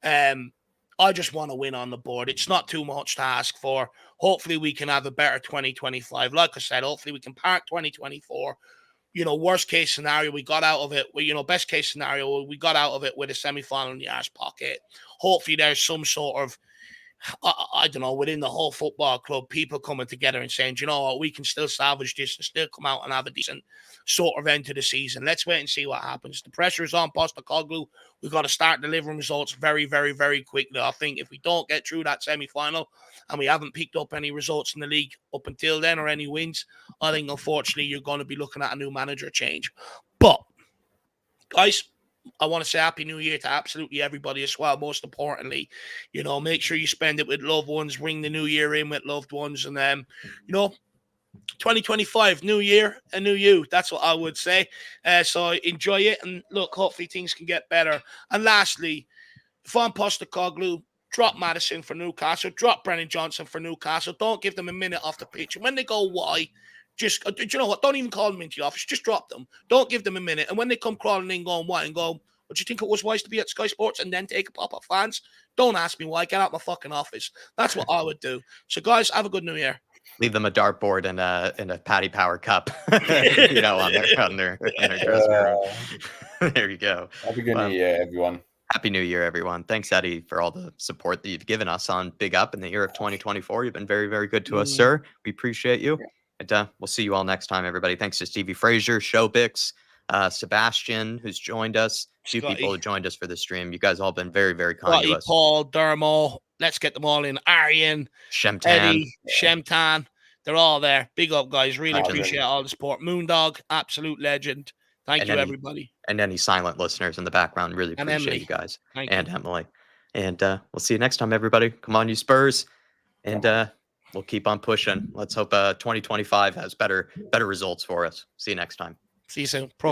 I just want to win on the board. It's not too much to ask for. Hopefully we can have a better 2025. Like I said, hopefully we can park 2024. Worst case scenario, we got out of it. Best case scenario, we got out of it with a semi-final in the arse pocket. Hopefully there's some sort of I don't know, within the whole football club, people coming together and saying, you know what, we can still salvage this and still come out and have a decent sort of end to the season. Let's wait and see what happens. The pressure is on Postecoglou. We've got to start delivering results very, very, very quickly. I think if we don't get through that semi-final and we haven't picked up any results in the league up until then or any wins, I think, unfortunately, you're going to be looking at a new manager change. But, guys, I want to say Happy New Year to absolutely everybody as well. Most importantly, you know, make sure you spend it with loved ones, bring the new year in with loved ones, and you know, 2025, new year, a new you. That's what I would say. So enjoy it, and look, hopefully things can get better. And lastly, if I'm Postecoglou, drop Madison for Newcastle, drop Brennan Johnson for Newcastle. Don't give them a minute off the pitch. And when they go, why? Just, do you know what? Don't even call them into the office. Just drop them. Don't give them a minute. And when they come crawling in going, what? And go, what, do you think it was wise to be at Sky Sports and then take a pop at fans? Don't ask me why. Get out my fucking office. That's what I would do. So, guys, have a good New Year. Leave them a dartboard and a Paddy Power cup, you know, in their dressing room. There you go. Have a good New Year, everyone. Happy New Year, everyone. Thanks, Eddie, for all the support that you've given us on Big Up in the year of 2024. You've been very, very good to us, sir. We appreciate you. And we'll see you all next time, everybody. Thanks to Stevie Frazier, Showbix, Sebastian, who's joined us. Few people who joined us for the stream. You guys all been very, very kind to us. Paul, Dermo, let's get them all in. Aryan, Shemtan. Eddie, Shemtan. They're all there. Big up, guys. Really appreciate all the support. Moondog, absolute legend. Thank you, everybody. And any silent listeners in the background, really appreciate you guys. And Emily. And we'll see you next time, everybody. Come on, you Spurs. And we'll keep on pushing. Let's hope 2025 has better results for us. See you next time. See you soon.